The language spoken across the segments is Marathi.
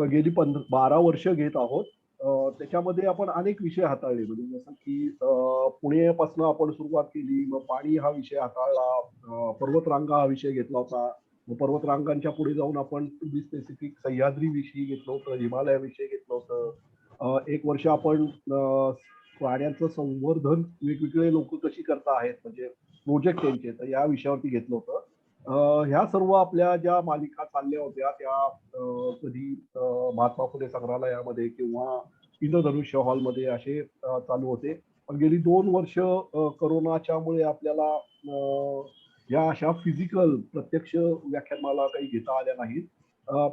गेली 12 वर्ष घेत आहोत. त्याच्यामध्ये आपण अनेक विषय हाताळले म्हणजे जसं की पुण्यापासून आपण सुरुवात केली, मग पाणी हा विषय हाताळला, पर्वतरांगा हा विषय घेतला होता. मग पर्वतरांगांच्या पुढे जाऊन आपण टू बी स्पेसिफिक सह्याद्रीविषयी घेतलं होतं, हिमालयाविषयी घेतलं होतं. 1 वर्ष आपण प्राण्यांचं संवर्धन वेगवेगळे लोकं कशी करत आहेत म्हणजे प्रोजेक्ट त्यांचे, तर या विषयावरती घेतलं होतं. ह्या सर्व आपल्या ज्या मालिका चालल्या होत्या त्या कधी महात्मा फुले संग्रहालयामध्ये किंवा इंद्रधनुष्य हॉलमध्ये असे चालू होते. पण गेली 2 वर्ष कोरोनाच्यामुळे आपल्याला या अशा फिजिकल प्रत्यक्ष व्याख्यानमाला काही घेता आल्या नाहीत.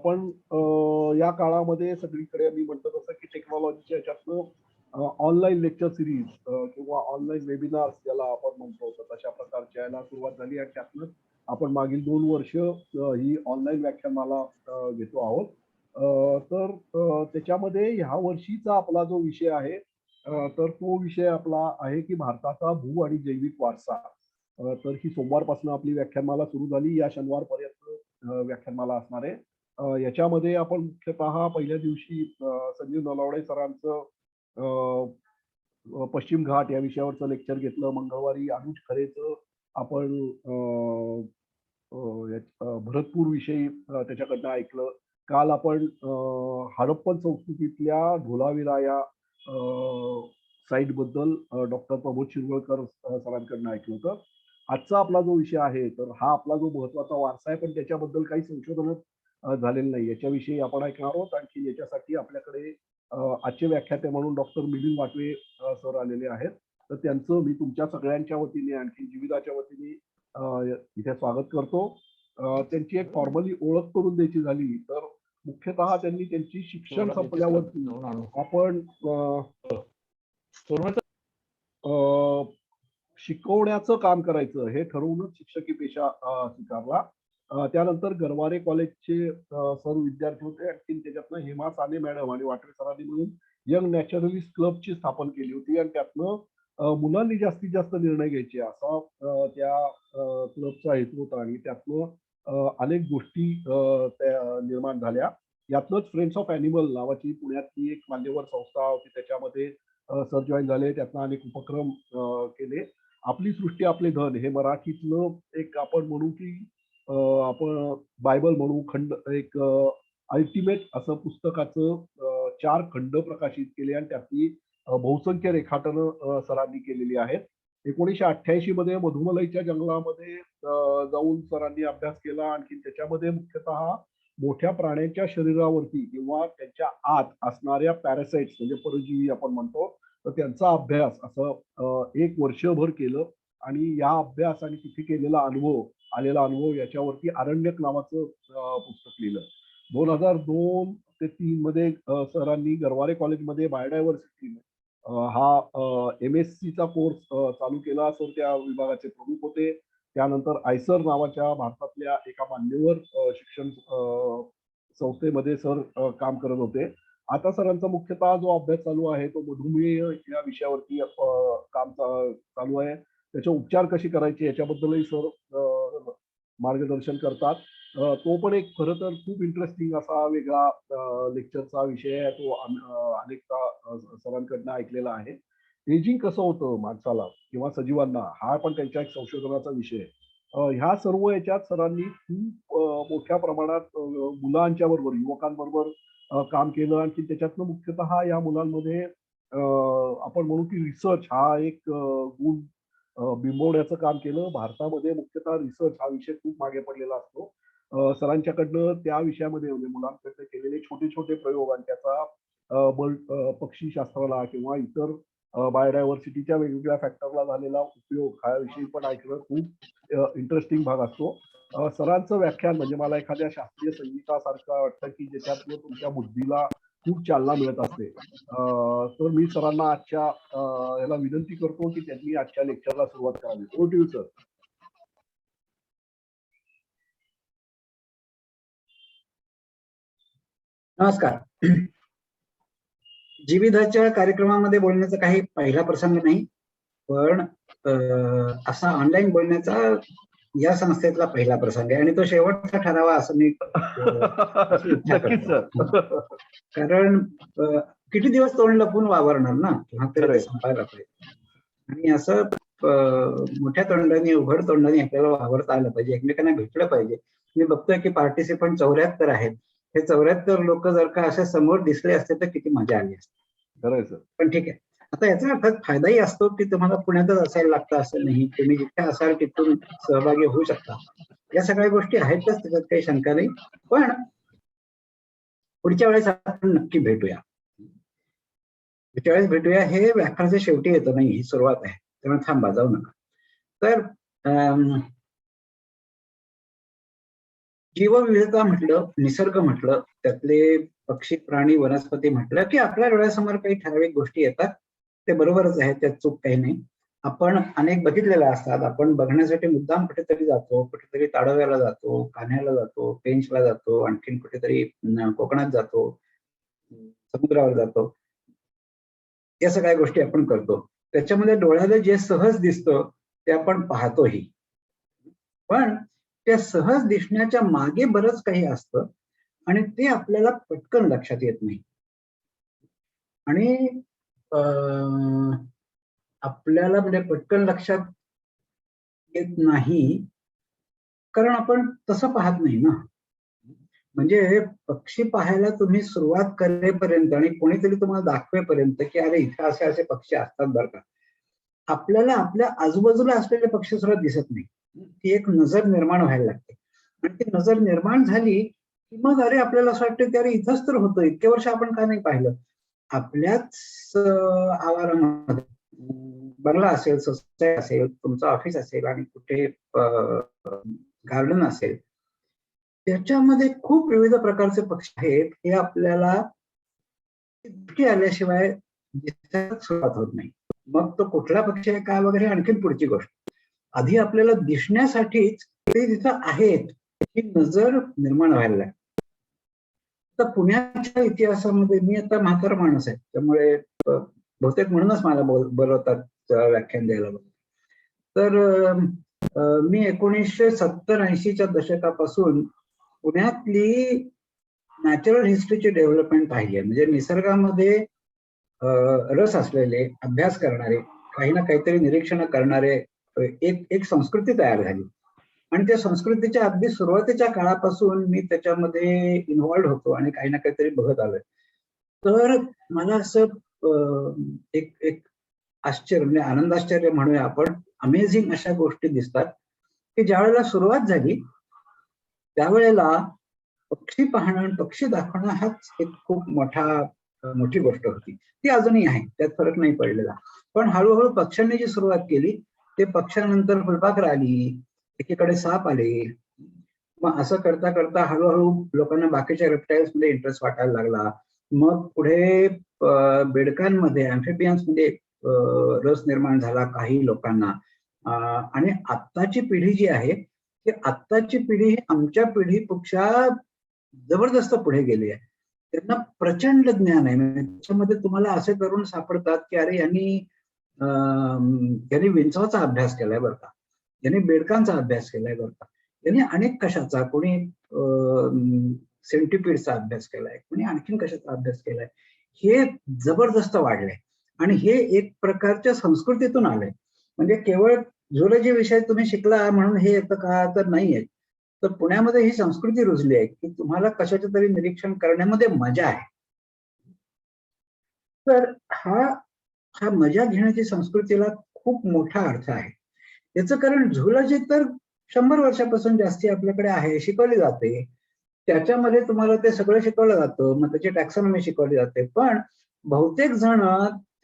पण या काळामध्ये सगळीकडे मी म्हणतो तसं की टेक्नॉलॉजीच्या ह्याच्यातनं ऑनलाईन लेक्चर सीरीज किंवा ऑनलाईन वेबिनार्स ज्याला आपण म्हणतो, तर तशा प्रकारच्या याला सुरुवात झाली आणि त्यातनं आपण मागील 2 वर्ष ही ऑनलाईन व्याख्यानमाला घेतो आहोत. त्याच्यामध्ये ह्या वर्षीचा आपला जो विषय आहे तर तो विषय आपला आहे की भारताचा भू आणि जैविक वारसा. तर ही सोमवारपासून आपली व्याख्यानमाला सुरू झाली. या शनिवारपर्यंत व्याख्यानमाला असणार आहे. याच्यामध्ये आपण मुख्यतः पहिल्या दिवशी संजीव नलावडे सरांचं पश्चिम घाट या विषयावरचं लेक्चर घेतलं. मंगळवारी अनुज खरेचं आपण भरतपूर विषयी त्याच्याकडनं ऐकलं. काल आपण हडप्पन संस्कृतीतल्या धोलावीरा या साईटबद्दल डॉक्टर प्रमोद शिरवळकर सरांकडनं ऐकलं होतं. आजचा आपला जो विषय आहे तर हा आपला जो महत्वाचा वारसा आहे, पण त्याच्याबद्दल काही संशोधनच झालेलं नाही. याच्याविषयी आपण ऐकणार आहोत. आणखी याच्यासाठी आपल्याकडे आजचे व्याख्याते म्हणून डॉक्टर मिलिंद वाटवे सर आलेले आहेत. तर त्यांचं मी तुमच्या सगळ्यांच्या वतीने आणखी जीविताच्या वतीने इथे स्वागत करतो. त्यांची एक फॉर्मली ओळख करून द्यायची झाली तर मुख्यतः त्यांनी त्यांची शिक्षण संपल्यावरती आपण शिकवण्याचं काम करायचं हे ठरवूनच शिक्षकी पेशा स्वीकारला. त्यानंतर गरवारे कॉलेजचे सर विद्यार्थी होते. आणखी त्याच्यातनं हेमा साने मॅडम आणि वाटवे सरांनी मिळून यंग नॅचरलिस्ट क्लबची स्थापन केली होती आणि त्यातनं मुलांनी जास्तीत जास्त निर्णय घ्यायचे असा त्या क्लबचा हेतू होता आणि त्यातनं अनेक गोष्टी निर्माण झाल्या. यातनंच फ्रेंड्स ऑफ ॲनिमल नावाची पुण्यातली एक मान्यवर संस्था होती, त्याच्यामध्ये सर जॉईन झाले. त्यातनं अनेक उपक्रम केले. आपली सृष्टी आपले धन हे मराठीतलं एक आपण म्हणू की आपण बायबल म्हणू खंड एक अल्टिमेट असं पुस्तकाचं 4 खंड प्रकाशित केले आणि त्यातली बहुसंख्य रेखाटनं सरांनी केलेली आहेत. 1988 मध्ये मधुमलईच्या जंगलामध्ये जाऊन सरांनी अभ्यास केला. आणखी त्याच्यामध्ये मुख्यतः मोठ्या प्राण्यांच्या शरीरावरती किंवा त्यांच्या आत असणाऱ्या पॅरासाइट्स म्हणजे परजीवी आपण म्हणतो, तर त्यांचा अभ्यास असं 1 वर्षभर केलं आणि या अभ्यास आणि तिथे केलेला आलेला अनुभव याच्यावरती आरण्यक नावाचं पुस्तक लिहिलं. 2002 ते 3 मध्ये सरांनी गरवारे कॉलेजमध्ये बायोडायव्हर्सिटी हा MSc चा कोर्स चालू केला. सर त्या विभागाचे प्रमुख होते. त्यानंतर आयसर नावाच्या भारतातल्या एका मान्यवर शिक्षण संस्थेमध्ये सर काम करत होते. आता सरांचा मुख्यतः जो अभ्यास चालू आहे तो मधुमेह या विषयावरती काम चालू आहे. त्याचे उपचार कसे करायचे याच्याबद्दलही सर मार्गदर्शन करतात. तो पण एक खरं तर खूप इंटरेस्टिंग असा वेगळा लेक्चरचा विषय आहे. तो अनेकदा सरांकडनं ऐकलेला आहे. एजिंग कसं होतं माणसाला किंवा सजीवांना हा पण त्यांच्या एक संशोधनाचा विषय आहे. ह्या सर्व याच्यात सरांनी खूप मोठ्या प्रमाणात मुलांच्या बरोबर युवकांबरोबर काम केलं. आणखी त्याच्यातनं मुख्यतः या मुलांमध्ये आपण म्हणू की रिसर्च हा एक गुण बिंबवण्याचं काम केलं. भारतामध्ये मुख्यतः रिसर्च हा विषय खूप मागे पडलेला असतो. सरांच्याकडनं त्या विषयामध्ये म्हणजे मुलांकडनं केलेले छोटे छोटे प्रयोग आणि त्याचा पक्षीशास्त्राला किंवा इतर बायोडायव्हर्सिटीच्या वेगवेगळ्या फॅक्टरला झालेला उपयोग हा विषयी पण ऐकणं खूप इंटरेस्टिंग भाग असतो. सरांचं व्याख्यान म्हणजे मला एखाद्या शास्त्रीय संगीतासारखं वाटतं की ज्याच्यातनं तुमच्या बुद्धीला खूप चालना मिळत असते. तर मी सरांना आजच्या याला विनंती करतो की त्यांनी आजच्या लेक्चरला सुरुवात करावी. Over to you sir. नमस्कार. जीविताच्या कार्यक्रमामध्ये बोलण्याचा काही पहिला प्रसंग नाही, पण असा ऑनलाईन बोलण्याचा या संस्थेतला पहिला प्रसंग आहे आणि तो शेवटचा ठरावा असं मी अशी इच्छा नक्कीच करतो. सर. कारण किती दिवस तोंड लपून वावरणार ना, किंवा तरी ते खरंय. संपायला पाहिजे. आणि असं मोठ्या तोंडाने उघड तोंडाने आपल्याला वावरता आलं पाहिजे, एकमेकांना भेटलं पाहिजे. मी बघतोय की पार्टिसिपंट 74 आहेत. हे 74 लोक जर का असे समोर दिसले असते तर किती मजा आली असते. खरंय सर. पण ठीक आहे. आता याचा अर्थात फायदाही असतो की तुम्हाला पुण्यातच असायला लागतं असं नाही, तुम्ही जिथे असाल तिथून सहभागी होऊ शकता. या सगळ्या गोष्टी आहेतच, त्याच्यात काही शंका नाही. पण पुढच्या वेळेस आपण नक्की भेटूया. पुढच्या वेळेस भेटूया हे व्याख्यानाच्या शेवटी येतं, नाही, ही सुरुवात आहे, त्यामुळे थांबा, जाऊ नका. तर जीवविविधता म्हटलं, निसर्ग म्हटलं, त्यातले पक्षी प्राणी वनस्पती म्हटलं की आपल्या डोळ्यासमोर काही ठराविक गोष्टी येतात. ते बरोबरच आहे, त्यात चूक काही नाही. आपण अनेक बघितलेल्या असतात. आपण बघण्यासाठी मुद्दाम कुठेतरी जातो, कुठेतरी ताडोब्याला जातो, कान्ह्याला जातो, पेंचला जातो, आणखीन कुठेतरी कोकणात जातो, समुद्रावर जातो. या सगळ्या गोष्टी आपण करतो. त्याच्यामध्ये डोळ्याला जे सहज दिसतं ते आपण पाहतोही. पण त्या सहज दिसण्याच्या मागे बरंच काही असतं आणि ते आपल्याला पटकन लक्षात येत नाही. आणि आपल्याला म्हणजे पटकन लक्षात येत नाही कारण आपण तसं पाहत नाही ना. म्हणजे पक्षी पाहायला तुम्ही सुरुवात करेपर्यंत आणि कोणीतरी तुम्हाला दाखवेपर्यंत की अरे इथे असे असे पक्षी असतात बरं का, आपल्याला आपल्या आजूबाजूला असलेले पक्षी सुद्धा दिसत नाही. ती एक नजर निर्माण व्हायला लागते आणि ती नजर निर्माण झाली की मग अरे आपल्याला असं वाटतं की अरे इथंच तर होतं, इतके वर्ष आपण का नाही पाहिलं. आपल्याच आवारामध्ये बंगला असेल, सोसायटी असेल, तुमचं ऑफिस असेल आणि कुठे गार्डन असेल, त्याच्यामध्ये खूप विविध प्रकारचे पक्षी आहेत. हे आपल्याला दृष्टी आल्याशिवाय दिसायला सुरुवात होत नाही. मग तो कुठला पक्षी आहे काय वगैरे आणखीन पुढची गोष्ट. आधी आपल्याला दिसण्यासाठीच ते तिथं आहेत ही नजर निर्माण व्हायला लागते. तर पुण्याच्या इतिहासामध्ये मी आता म्हातार माणूस आहे, त्यामुळे बहुतेक म्हणूनच मला बोलवतात व्याख्यान द्यायला. तर मी 1970-80च्या दशकापासून पुण्यातली नॅचरल हिस्ट्रीची डेव्हलपमेंट पाहिली आहे. म्हणजे निसर्गामध्ये रस असलेले, अभ्यास करणारे, काही ना काहीतरी निरीक्षण करणारे एक संस्कृती तयार झाली आणि त्या संस्कृतीच्या अगदी सुरुवातीच्या काळापासून मी त्याच्यामध्ये इन्व्हॉल्ड होतो आणि काही ना काहीतरी बघत आलोय. तर मला असं एक आश्चर्य म्हणजे आनंदाश्चर्य म्हणूया आपण, अमेझिंग अशा गोष्टी दिसतात की ज्या वेळेला सुरुवात झाली त्यावेळेला पक्षी पाहणं, पक्षी दाखवणं हाच एक खूप मोठी गोष्ट होती. ती अजूनही आहे, त्यात फरक नाही पडलेला. पण हळूहळू पक्ष्यांनी जी सुरुवात केली, ते पक्ष्यानंतर फुलपाखरं आली, एकीकडे साप आले. मग असं करता करता हळूहळू लोकांना बाकीच्या रेप्टाइल्स मध्ये इंटरेस्ट वाटायला लागला. मग पुढे बेडकांमध्ये, अॅम्फिबियन्स मध्ये रस निर्माण झाला काही लोकांना. आणि आत्ताची पिढी जी आहे की आत्ताची पिढी ही आमच्या पिढीपेक्षा जबरदस्त पुढे गेली आहे. त्यांना प्रचंड ज्ञान आहे. त्याच्यामध्ये तुम्हाला असे तरुण सापडतात की अरे यांनी विंचवाचा अभ्यास केलाय बरं का, यांनी बेडकांचा अभ्यास केलाय बरं का, यांनी अनेक कशाचा, कोणी सेंटिपीडचा अभ्यास केलाय, कोणी आणखीन कशाचा अभ्यास केलाय. हे जबरदस्त वाढलंय आणि हे एक प्रकारच्या संस्कृतीतून आलंय. म्हणजे केवळ झुलॉजी विषय तुम्ही शिकला म्हणून हे येतं का, तर नाहीये. तर पुण्यामध्ये ही संस्कृती रुजली आहे की तुम्हाला कशाचं तरी निरीक्षण करण्यामध्ये मजा आहे. तर हा मजा घेण्याची संस्कृतीला खूप मोठा अर्थ आहे. याचं कारण झुलॉजी तर 100 वर्षापासून जास्ती आपल्याकडे आहे, शिकवली जाते. त्याच्यामध्ये तुम्हाला ते सगळं शिकवलं जातं, मग त्याची टॅक्सॉनॉमी शिकवली जाते. पण बहुतेक जण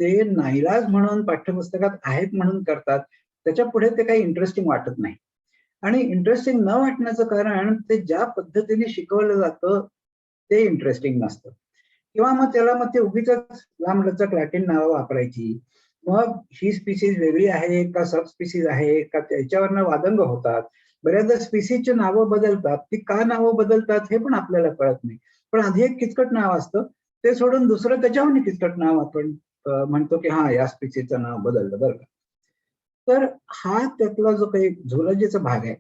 ते नाईलाज म्हणून पाठ्यपुस्तकात आहेत म्हणून करतात. त्याच्या पुढे ते काही इंटरेस्टिंग वाटत नाही. आणि इंटरेस्टिंग न वाटण्याचं कारण ते ज्या पद्धतीने शिकवलं जातं ते इंटरेस्टिंग नसतं. किंवा मग त्याला ते उगीचच लांबलचक लॅटिन नावं वापरायची. मग ही स्पीसीज वेगळी आहे का सब स्पीसीज आहे का, त्याच्यावरनं वादंग होतात. बऱ्याचदा स्पीसीजची नावं बदलतात. ती का नावं बदलतात हे पण आपल्याला कळत नाही. पण आधी एक किचकट नाव असतं, ते सोडून दुसरं त्याच्याहून किचकट नाव आपण म्हणतो की हा या स्पीसीजचं नाव बदललं बरं का. तर हा त्यातला जो काही झुलॉजीचा भाग आहे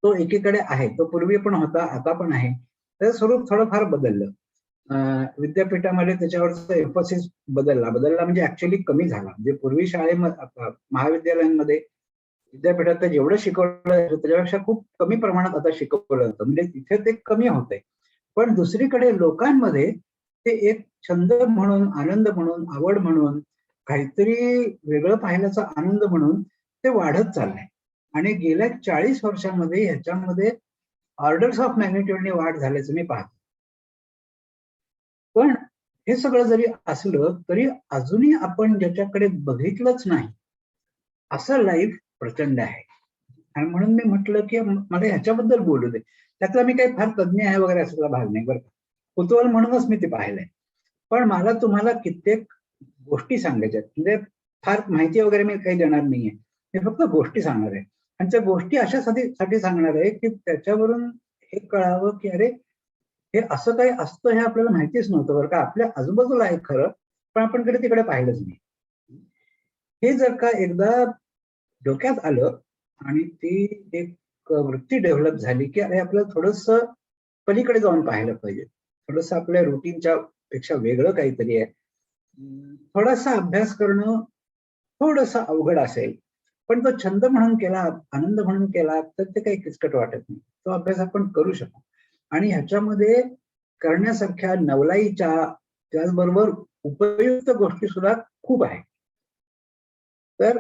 तो एकीकडे आहे, तो पूर्वी पण होता, आता पण आहे. त्याचं स्वरूप थोडंफार बदललं. विद्यापीठामध्ये त्याच्यावरचा एम्फोसिस बदलला म्हणजे ऍक्च्युअली कमी झाला. म्हणजे पूर्वी शाळेमध्ये, महाविद्यालयांमध्ये, विद्यापीठात जेवढं शिकवलं जायचं त्याच्यापेक्षा खूप कमी प्रमाणात आता शिकवलं जातं. म्हणजे तिथे ते कमी होतंय. पण दुसरीकडे लोकांमध्ये ते एक छंद म्हणून, आनंद म्हणून, आवड म्हणून, काहीतरी वेगळं पाहण्याचा आनंद म्हणून ते वाढत चाललंय. आणि गेल्या 40 वर्षांमध्ये ह्याच्यामध्ये ऑर्डर्स ऑफ मॅग्निट्यूडने वाढ झाल्याचं मी पाहतो. पण हे सगळं जरी असलं तरी अजूनही आपण ज्याच्याकडे बघितलंच नाही असं लाईफ प्रचंड आहे. आणि म्हणून मी म्हटलं की मला ह्याच्याबद्दल बोलू दे. त्यातला मी काही फार तज्ज्ञ आहे वगैरे असा भाग नाही बरं का. कुतूहल म्हणूनच मी ते पाहिलंय. पण मला तुम्हाला कित्येक गोष्टी सांगायच्या, म्हणजे फार माहिती वगैरे मी काही देणार नाहीये. मी फक्त गोष्टी सांगणार आहे. आणि त्या गोष्टी अशासाठी सांगणार आहे की त्याच्यावरून हे कळावं की अरे हे असं काही असतं हे आपल्याला माहितीच नव्हतं बरं का. आपल्या आजूबाजूला आहे खरं, पण आपण कधी तिकडे पाहिलंच नाही. हे जर का एकदा डोक्यात आलं आणि ती एक वृत्ती डेव्हलप झाली की अरे आपल्याला थोडस पलीकडे जाऊन पाहायला पाहिजे, थोडस आपल्या रुटीनच्या पेक्षा वेगळं काहीतरी आहे. थोडासा अभ्यास करणं थोडस अवघड असेल, पण तो छंद म्हणून केला, आनंद म्हणून केला तर ते काही किचकट वाटत नाही. तो अभ्यास आपण करू शकतो. आणि ह्याच्यामध्ये करण्यासारख्या नवलाईच्या त्याचबरोबर उपयुक्त गोष्टी सुद्धा खूप आहेत. तर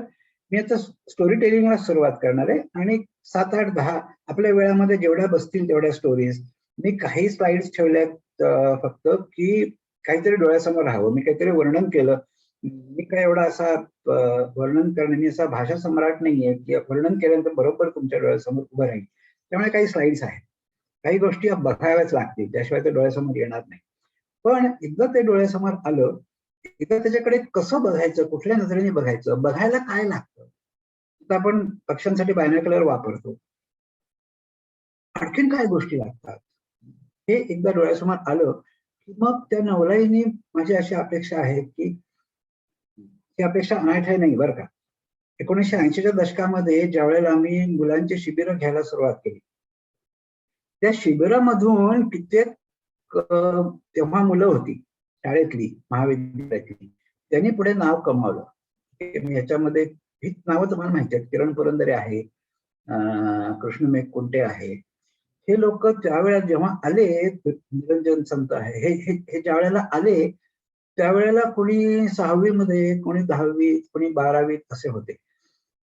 मी आता स्टोरी टेलिंगला सुरुवात करणार आहे आणि 7, 8, 10 आपल्या वेळामध्ये जेवढ्या बसतील तेवढ्या स्टोरीज. मी काही स्लाइड्स ठेवल्यात फक्त की काहीतरी डोळ्यासमोर राहावं. मी काहीतरी वर्णन केलं. मी काय एवढा असा वर्णन करणे, मी असा भाषा सम्राट नाहीये की वर्णन केल्यानंतर बरोबर तुमच्या डोळ्यासमोर उभं राहील. त्यामुळे काही स्लाइड्स आहेत, काही गोष्टी बघाव्याच लागतील, त्याशिवाय ते डोळ्यासमोर येणार नाही. पण एकदा ते डोळ्यासमोर आलं, एकदा त्याच्याकडे कसं बघायचं, कुठल्या नजरेने बघायचं, बघायला काय लागतं. आता आपण पक्ष्यांसाठी बायनॉक्युलर वापरतो, आणखीन काय गोष्टी लागतात, हे एकदा डोळ्यासमोर आलं की मग त्या नवलाईने माझी अशी अपेक्षा आहे की ती अपेक्षा अनाठाई नाही बरं का. 1980च्या दशकामध्ये ज्या वेळेला आम्ही मुलांची शिबिरं घ्यायला सुरुवात केली, त्या शिबिरामधून कित्येक तेव्हा मुलं होती शाळेतली, महाविद्यालयातली, त्यांनी पुढे नाव कमावलं. ह्याच्यामध्ये ही नावं तुम्हाला माहिती आहेत. किरण पुरंदरे आहे, कृष्ण मेघकुंटे आहे. हे लोक त्यावेळेला जेव्हा आले, निरंजन संत आहे, हे ज्या वेळेला आले त्यावेळेला कोणी 6वी मध्ये, कोणी 10वीत, कोणी 12वीत असे होते.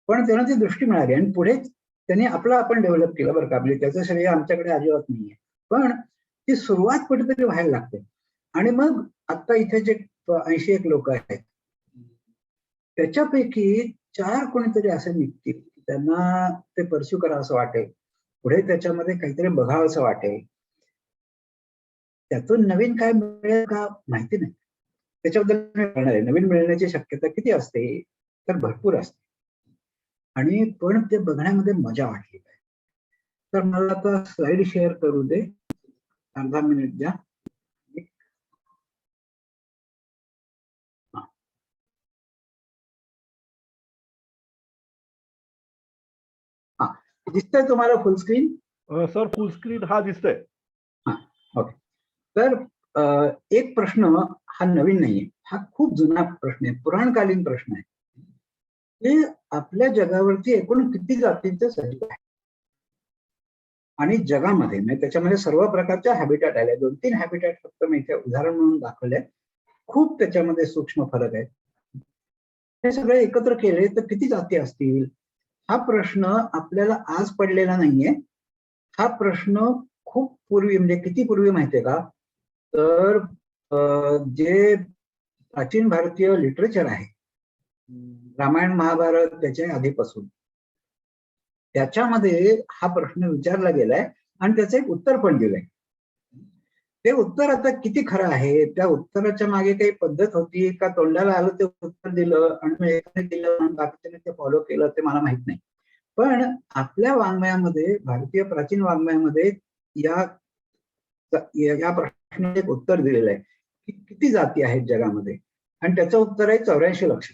पण त्यांना ती दृष्टी मिळाली आणि पुढे त्यांनी आपण डेव्हलप केलं बरं का. म्हणजे त्याचं श्रेय आमच्याकडे अजिबात नाहीये. पण ती सुरुवात कुठेतरी व्हायला लागते. आणि मग आता इथे जे 81 लोक आहेत त्याच्यापैकी 4 कोणीतरी असे निघतील त्यांना ते परस्यू करावं असं वाटेल, पुढे त्याच्यामध्ये काहीतरी बघावं असं वाटेल. त्यातून नवीन काय मिळेल का माहिती नाही, त्याच्याबद्दल कळणार आहे. नवीन मिळण्याची शक्यता किती असते, तर भरपूर असते. आणि पण ते बघण्यामध्ये मजा वाटली पाहिजे. तर मला आता स्लाइड शेअर करू दे, अर्धा मिनिट द्या. हा, दिसतंय तुम्हाला फुल स्क्रीन? सर फुल स्क्रीन हा दिसतंय. ओके. तर एक प्रश्न हा नवीन नाहीये, हा खूप जुना प्रश्न आहे, पुराणकालीन प्रश्न आहे की आपल्या जगावरती एकूण किती जातींचे सजीव आहे. आणि जगामध्ये म्हणजे त्याच्यामध्ये सर्व प्रकारच्या हॅबिटॅट आले. 2-3 हॅबिटॅट फक्त मी इथे उदाहरण म्हणून दाखवले. खूप त्याच्यामध्ये सूक्ष्म फरक आहे. हे सगळे एकत्र केले तर किती जाती असतील, हा प्रश्न आपल्याला आज पडलेला नाहीये. हा प्रश्न खूप पूर्वी, म्हणजे किती पूर्वी माहितीये का, तर जे प्राचीन भारतीय लिटरेचर आहे, रामायण महाभारत त्याच्या आधीपासून, त्याच्यामध्ये हा प्रश्न विचारला गेलाय आणि त्याचं एक उत्तर पण दिलंय. ते उत्तर आता किती खरं आहे, त्या उत्तराच्या मागे काही पद्धत होती का, तोंडाला आलं ते उत्तर दिलं आणि एकाने दिलं म्हणून बाकीच्याने ते फॉलो केलं, ते मला माहित नाही. पण आपल्या वाङ्मयामध्ये, भारतीय प्राचीन वाङ्मयामध्ये या प्रश्नाचे एक उत्तर दिलेलं आहे की किती जाती आहेत जगामध्ये, आणि त्याचं उत्तर आहे 84 लक्ष.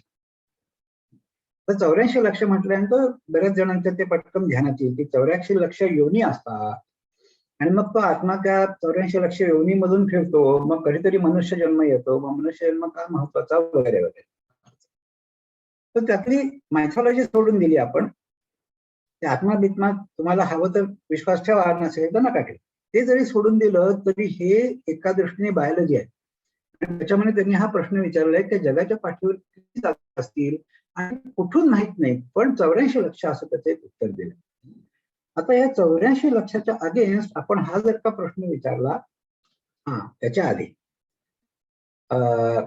तर 84 लक्ष म्हटल्यानंतर बऱ्याच जणांच्या ते पटकन ध्यानात येईल की 84 लक्ष योनी असतात आणि मग तो आत्मा त्या 84 लक्ष योनीमधून फिरतो, मग कधीतरी मनुष्य जन्म येतो, मग मनुष्य जन्म का महत्वाचा वगैरे वगैरे. तर त्यातली मायथॉलॉजी सोडून दिली आपण. ते आत्मा बित्मा तुम्हाला हवं तर विश्वास ठेवा, नसेल तर नका ठेवा. ते जरी सोडून दिलं तरी हे एका दृष्टीने बायोलॉजी आहे. आणि त्याच्यामध्ये त्यांनी हा प्रश्न विचारलाय की जगाच्या पाठीवर किती जाती असतील आणि कुठून माहित नाही, पण 84 लक्ष असं त्याचं एक उत्तर दिलं. आता या 84 लक्षाच्या अगेन्स्ट आपण हा जर का प्रश्न विचारला, त्याच्या आधी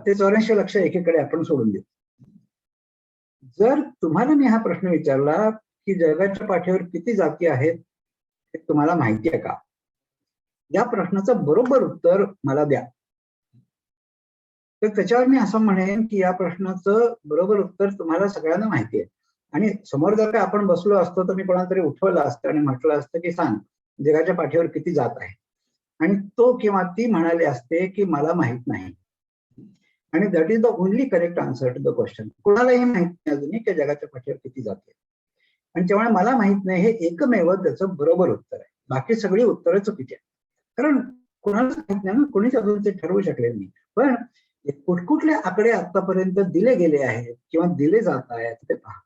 ते 84 लक्ष एकीकडे आपण सोडून देऊ. जर तुम्हाला मी हा प्रश्न विचारला की जगाच्या पाठीवर किती जाती आहेत हे तुम्हाला माहिती आहे का, या प्रश्नाचं बरोबर उत्तर मला द्या. तर त्याच्यावर मी असं म्हणेन की या प्रश्नाचं बरोबर उत्तर तुम्हाला सगळ्यांना माहिती आहे. आणि समोर जर का आपण बसलो असतो तर मी कोणाला तरी उठवलं असतं आणि म्हटलं असतं की सांग जगाच्या पाठीवर किती जात आहे, आणि तो किंवा ती म्हणाले असते की मला माहित नाही. आणि that is the only correct answer to the question. कोणालाही माहित नाही अजूनही की जगाच्या पाठीवर किती जाते, आणि त्यामुळे मला माहित नाही हे एकमेव त्याचं बरोबर उत्तर आहे. बाकी सगळी उत्तरं चुकीची आहेत, कारण कोणालाच माहित नाही ना, कोणीच अजून ते ठरवू शकले नाही. पण कुठकुठले आकडे आतापर्यंत दिले गेले आहेत किंवा दिले जात आहेत ते पहा.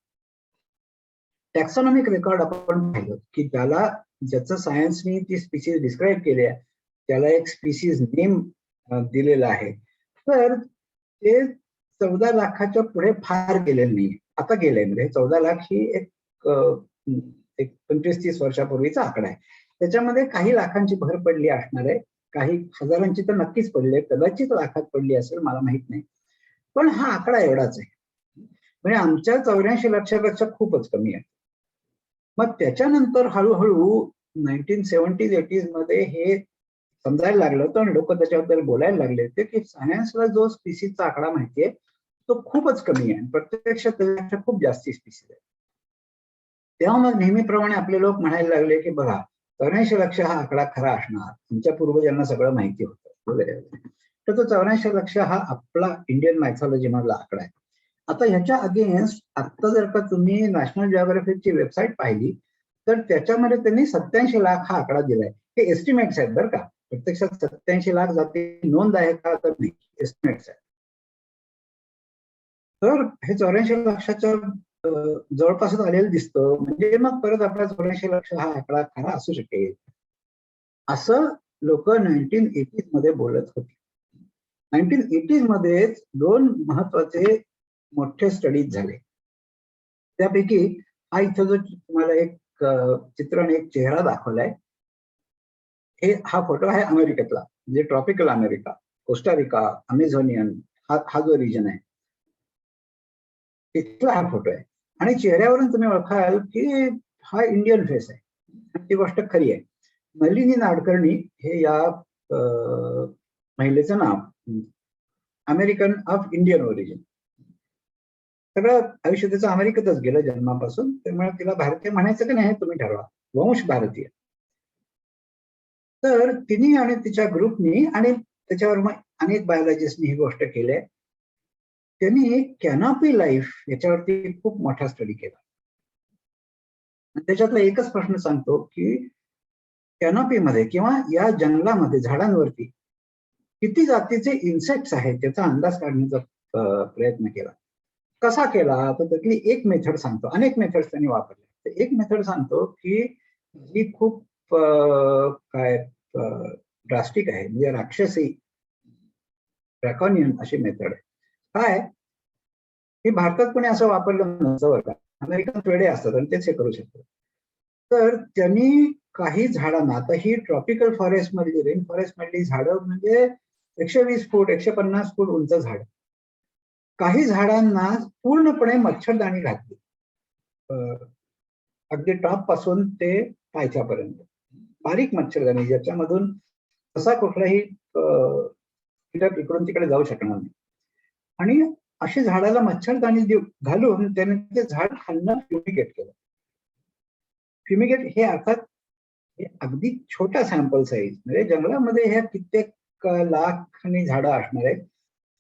टॅक्सॉनॉमिक रेकॉर्ड आपण पाहिलं की त्याला ज्याचं सायन्सनी ती स्पीसीज डिस्क्राईब केली आहे त्याला एक स्पीसीज नेम दिलेला आहे. तर ते 14 लाखाच्या पुढे फार गेलेलं नाही, आता गेलंय. म्हणजे 14 लाख ही एक 25-30 वर्षापूर्वीचा आकडा आहे. त्याच्यामध्ये काही लाखांची भर पडली असणार आहे, काही हजारांची तर नक्कीच पडली आहे, कदाचित लाखात पडली असेल, मला माहित नाही. पण हा आकडा एवढाच आहे, म्हणजे आमच्या 84 लक्षापेक्षा खूपच कमी आहे. मग त्याच्यानंतर हळूहळू 1970s-80s मध्ये हे समजायला लागलं होतं, लोक त्याच्याबद्दल बोलायला लागले होते की सायन्सला जो स्पीसीजचा आकडा माहितीये तो खूपच कमी आहे, प्रत्यक्षात त्याच्यापेक्षा खूप जास्ती स्पीसीज आहे. तेव्हा मग नेहमीप्रमाणे आपले लोक म्हणायला लागले की बघा 84 लक्ष हा आकडा खरा असणार, तुमच्या पूर्वजांना सगळं माहिती होतं वगैरे. तर तो 84 लक्ष हा आपला इंडियन मायथॉलॉजी मधला आकडा आहे. आता ह्याच्या अगेन्स्ट आता जर का तुम्ही नॅशनल जिओग्राफीची वेबसाईट पाहिली तर त्याच्यामध्ये त्यांनी 87 लाख हा आकडा दिलाय. हे एस्टिमेट्स आहेत बरं का, प्रत्यक्षात 87 लाख जाती नोंद आहे का तर नाही, एस्टिमेट्स आहेत. तर हे 84 लक्षाच्या जवळपासच आलेलं दिसतं, म्हणजे मग परत आपला 84 लक्ष हा आकडा खरा असू शकेल असं लोक 1980s मध्ये बोलत होते. 1980s मध्ये 2 महत्वाचे मोठे स्टडीज झाले. त्यापैकी हा इथं जो तुम्हाला एक चित्रण, एक चेहरा दाखवलाय, हा फोटो आहे अमेरिकेतला, म्हणजे ट्रॉपिकल अमेरिका, कोस्टारिका, अमेझोनियन हा जो रिजन आहे तिथला हा फोटो आहे. आणि चेहऱ्यावरून तुम्ही ओळखाल की हा इंडियन फेस आहे, ती गोष्ट खरी आहे. नलिनी नाडकर्णी हे या महिलेचं नाव, अमेरिकन ऑफ इंडियन ओरिजिन. सगळं आयुष्य त्याचं अमेरिकेतच गेलं जन्मापासून, त्यामुळे तिला भारतीय म्हणायचं की नाही हे तुम्ही ठरवा, वंश भारतीय. तर तिने आणि तिच्या ग्रुपनी आणि त्याच्यावर मग अनेक बायोलॉजिस्टनी ही गोष्ट केली. त्यांनी कॅनॉपी लाईफ याच्यावरती खूप मोठा स्टडी केला. त्याच्यातला एकच प्रश्न सांगतो की कॅनॉपीमध्ये किंवा या जंगलामध्ये झाडांवरती किती जातीचे इन्सेक्ट्स आहेत त्याचा अंदाज काढण्याचा प्रयत्न केला. कसा केला तर त्यातली एक मेथड सांगतो, अनेक मेथड्स त्यांनी वापरले. एक मेथड सांगतो की जी खूप काय ड्रास्टिक आहे, म्हणजे राक्षसी ड्रॅकॉनियन अशी मेथड आहे. काय की भारतात कोणी असं वापरलं नसतं बरं का, अमेरिकन वेडे असतात आणि तेच हे करू शकतात. तर त्यांनी काही झाडांना, आता ही ट्रॉपिकल फॉरेस्ट मधली, रेन फॉरेस्ट मधली झाडं म्हणजे 120 फूट 150 फूट उंच झाड, काही झाडांना पूर्णपणे मच्छरदाणी घातली, अगदी टॉप पासून ते पायथ्यापर्यंत बारीक मच्छरदाणी, ज्याच्यामधून तसा कुठलाही कीटक इकडून तिकडे जाऊ शकणार नाही. आणि अशी झाडाला मच्छरदाणी घालून त्याने ते झाड खालनं फ्युमिगेट केलं. फ्युमिगेट हे अर्थात हे अगदी छोटा सॅम्पल साईज, म्हणजे जंगलामध्ये ह्या कित्येक लाखांनी झाडं असणार आहेत,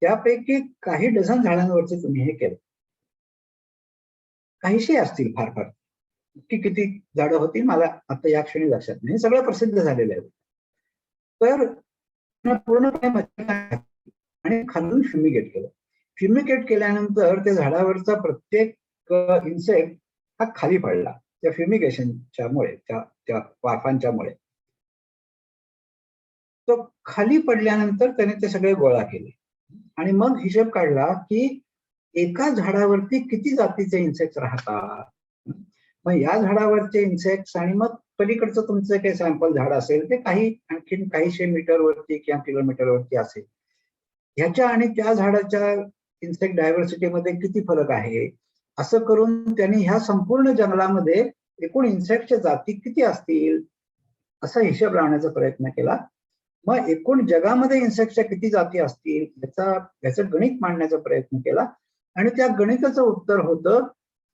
त्यापैकी काही डझन झाडांवरती तुम्ही हे केलं. काहीशी असतील फार फार. किती झाडं होती मला आता या क्षणी लक्षात नाही, सगळं प्रसिद्ध झालेलं आहे. तर पूर्णपणे आणि खालून फ्युमिगेट केलं. फ्युमिगेट केल्यानंतर त्या झाडावरचा प्रत्येक इन्सेक्ट हा खाली पडला त्या फ्युमिगेशनच्या मुळे, त्या वाफांच्या मुळे. तो खाली पडल्यानंतर त्याने ते सगळे गोळा केले आणि मग हिशोब काढला की एका झाडावरती किती जातीचे इन्सेक्ट राहतात. मग या झाडावरचे इन्सेक्ट्स आणि मग पलीकडचं तुमचं काही सॅम्पल झाड असेल ते काही आणखीन काहीशे मीटरवरती किंवा किलोमीटरवरती असेल, ह्याच्या आणि त्या झाडाच्या इन्सेक्ट डायव्हर्सिटीमध्ये किती फरक आहे, असं करून त्यांनी ह्या संपूर्ण जंगलामध्ये एकूण इन्सेक्टच्या जाती किती असतील असा हिशोब लावण्याचा प्रयत्न केला. मग एकूण जगामध्ये इन्सेक्टच्या किती जाती असतील याचं गणित मांडण्याचा प्रयत्न केला आणि त्या गणिताचं उत्तर होतं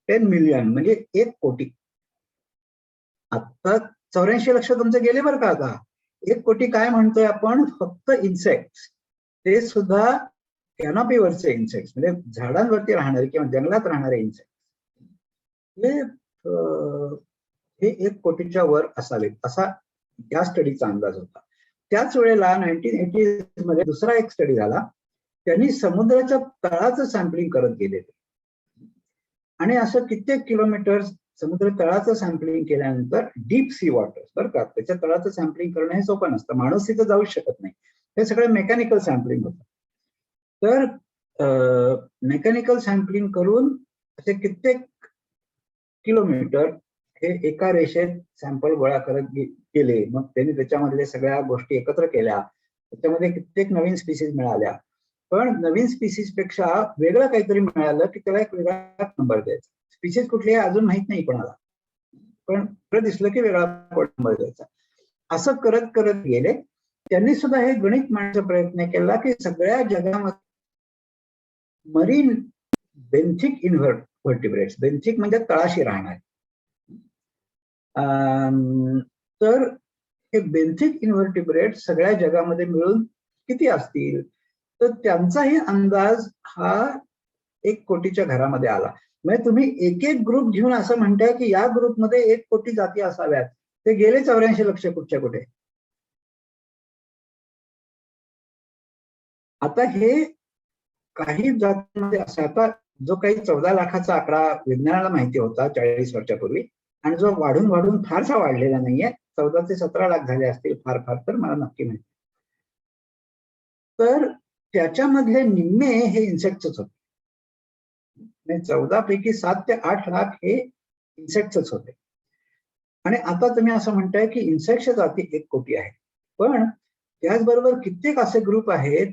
10 मिलियन, म्हणजे 1 कोटी. आता 84 लक्ष तुमचे गेले बरं का. आता 1 कोटी काय म्हणतोय आपण, फक्त इन्सेक्ट, ते सुद्धा कॅनॉपीवरचे इन्सेक्ट, म्हणजे झाडांवरती राहणारे किंवा जंगलात राहणारे इन्सेक्ट, हे 1 कोटीच्या वर असावेत असा या स्टडीचा अंदाज होता. त्याच वेळेला 1980 मध्ये दुसरा एक स्टडी झाला. त्यांनी समुद्राच्या तळाचं सॅम्पलिंग करत गेले आणि असं कित्येक किलोमीटर समुद्र तळाचं सॅम्पलिंग केल्यानंतर डीप सी वॉटर, बरं का, त्याच्या तळाचं सॅम्पलिंग करणं हे सोपं नसतं, माणूस तिथं जाऊ शकत नाही, हे सगळं मेकॅनिकल सॅम्पलिंग होतं. तर मेकॅनिकल सॅम्पलिंग करून असे कित्येक किलोमीटर हे एका रेषेत सॅम्पल गोळा करत गेले. मग त्यांनी त्याच्यामधले सगळ्या गोष्टी एकत्र केल्या, त्याच्यामध्ये कित्येक नवीन स्पीसीज मिळाल्या. पण नवीन स्पीसीज पेक्षा वेगळं काहीतरी मिळालं की त्याला एक वेगळा नंबर द्यायचा. स्पीसीज कुठली आहे अजून माहित नाही कोणाला, पण दिसलं की वेगळा नंबर द्यायचा. असं करत करत गेले. त्यांनी सुद्धा हे गणित मांडण्याचा प्रयत्न केला की सगळ्या जगामध्ये मरीन बेन्थिक इन्व्हर्टिब्रेट्स, बेन्थिक म्हणजे तळाशी राहणार, तर हे बेन्थिक इन्व्हर्टिब्रेट सगळ्या जगामध्ये मिळून किती असतील, तर त्यांचाही अंदाज हा 1 कोटीच्या घरामध्ये आला. म्हणजे तुम्ही एक एक ग्रुप घेऊन असं म्हणताय की या ग्रुपमध्ये 1 कोटी जाती असाव्यात, ते गेले 84 लक्ष कुठच्या कुठे. आता हे काही जातींमध्ये असं, आता जो काही 14 लाखाचा आकडा विज्ञानाला माहिती होता 40 वर्षापूर्वी आणि जो वाढून वाढून फारसा वाढलेला नाहीये, 14 ते 17 लाख झाले असतील फार फार, तर मला नक्की माहिती. तर त्याच्यामधले निम्मे हे इन्सेक्टच होते. 14 पैकी 7 ते 8 लाख हे इन्सेक्टच होते. आणि आता तुम्ही असं म्हणताय की इन्सेक्टच्या जाती 1 कोटी आहेत, पण त्याचबरोबर कित्येक असे ग्रुप आहेत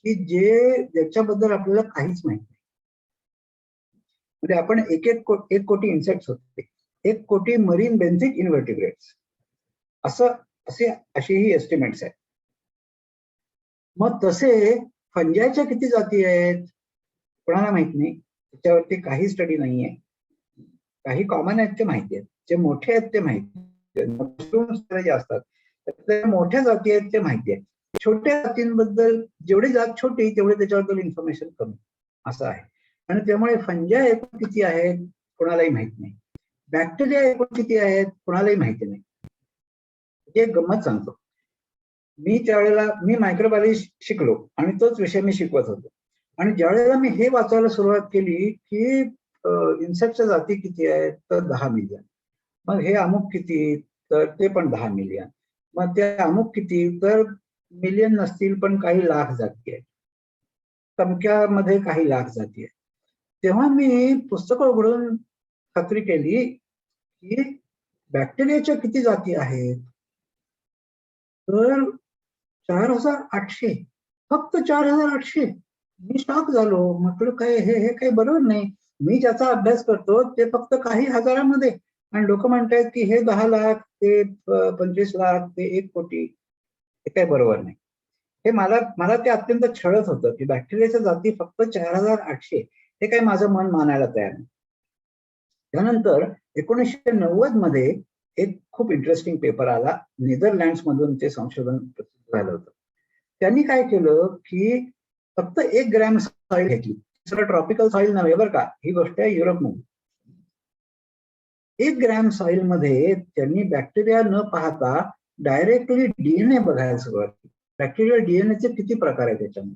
की ज्याच्याबद्दल आपल्याला काहीच माहिती नाही. म्हणजे आपण 1 कोटी इन्सेक्ट होते, 1 कोटी मरीन बेन्थिक इन्व्हर्टिब्रेट्स, अशी ही एस्टिमेट्स आहेत. मग तसे फंजायच्या किती जाती आहेत कोणाला माहित नाही, त्याच्यावरती काही स्टडी नाहीये. काही कॉमन आहेत ते माहिती आहेत, जे मोठे आहेत ते माहिती आहेत, मशरूम्स जे असतात त्याच्या मोठ्या जाती आहेत ते माहिती आहे. छोट्या जातींबद्दल जेवढी जात छोटी तेवढी त्याच्याबद्दल इन्फॉर्मेशन कमी, असं आहे. आणि त्यामुळे फंजा एकूण किती आहेत कोणालाही माहित नाही, बॅक्टेरिया एकूण किती आहेत कोणालाही माहिती नाही. एक गंमत सांगतो, मी मायक्रोबायोलॉजी शिकलो आणि तोच विषय मी शिकवत होतो. आणि ज्यावेळेला मी हे वाचायला सुरुवात केली की इन्सेक्टच्या जाती किती आहेत, तर 10 मिलियन. मग हे अमुक किती, तर ते पण 10 मिलियन. मग ते अमुक किती, तर मिलियन नसतील पण काही लाख जाती आहेत, तमक्यामध्ये काही लाख जाती आहेत. तेव्हा मी पुस्तकं उघडून खात्री केली की बॅक्टेरियाच्या किती जाती आहेत, तर 4800, फक्त 4800. मी शॉक झालो, म्हटलं काय हे काही बरोबर नाही. मी ज्याचा अभ्यास करतो ते फक्त काही हजारामध्ये, आणि लोक म्हणतात की हे 10 लाख, ते 25 लाख, ते 1 कोटी. हे काही बरोबर नाही. हे मला ते अत्यंत छळत होतं की बॅक्टेरियाच्या जाती फक्त 4800, हे काही माझं मन मानायला तयार नाही. त्यानंतर 1990 मध्ये एक खूप इंटरेस्टिंग पेपर आला, नेदरलँड्स मधून ते संशोधन प्रसिद्ध झालं होतं. त्यांनी काय केलं की फक्त 1 ग्रॅम सॉइल घेतली, सगळं ट्रॉपिकल सॉइल नव्हे बरं का, ही गोष्ट आहे युरोपमध्ये. 1 ग्रॅम सॉइल मध्ये त्यांनी बॅक्टेरिया न पाहता डायरेक्टली डीएनए बघायला सुरुवात केली. बॅक्टेरियल डीएनएचे किती प्रकार आहेत त्याच्यामध्ये,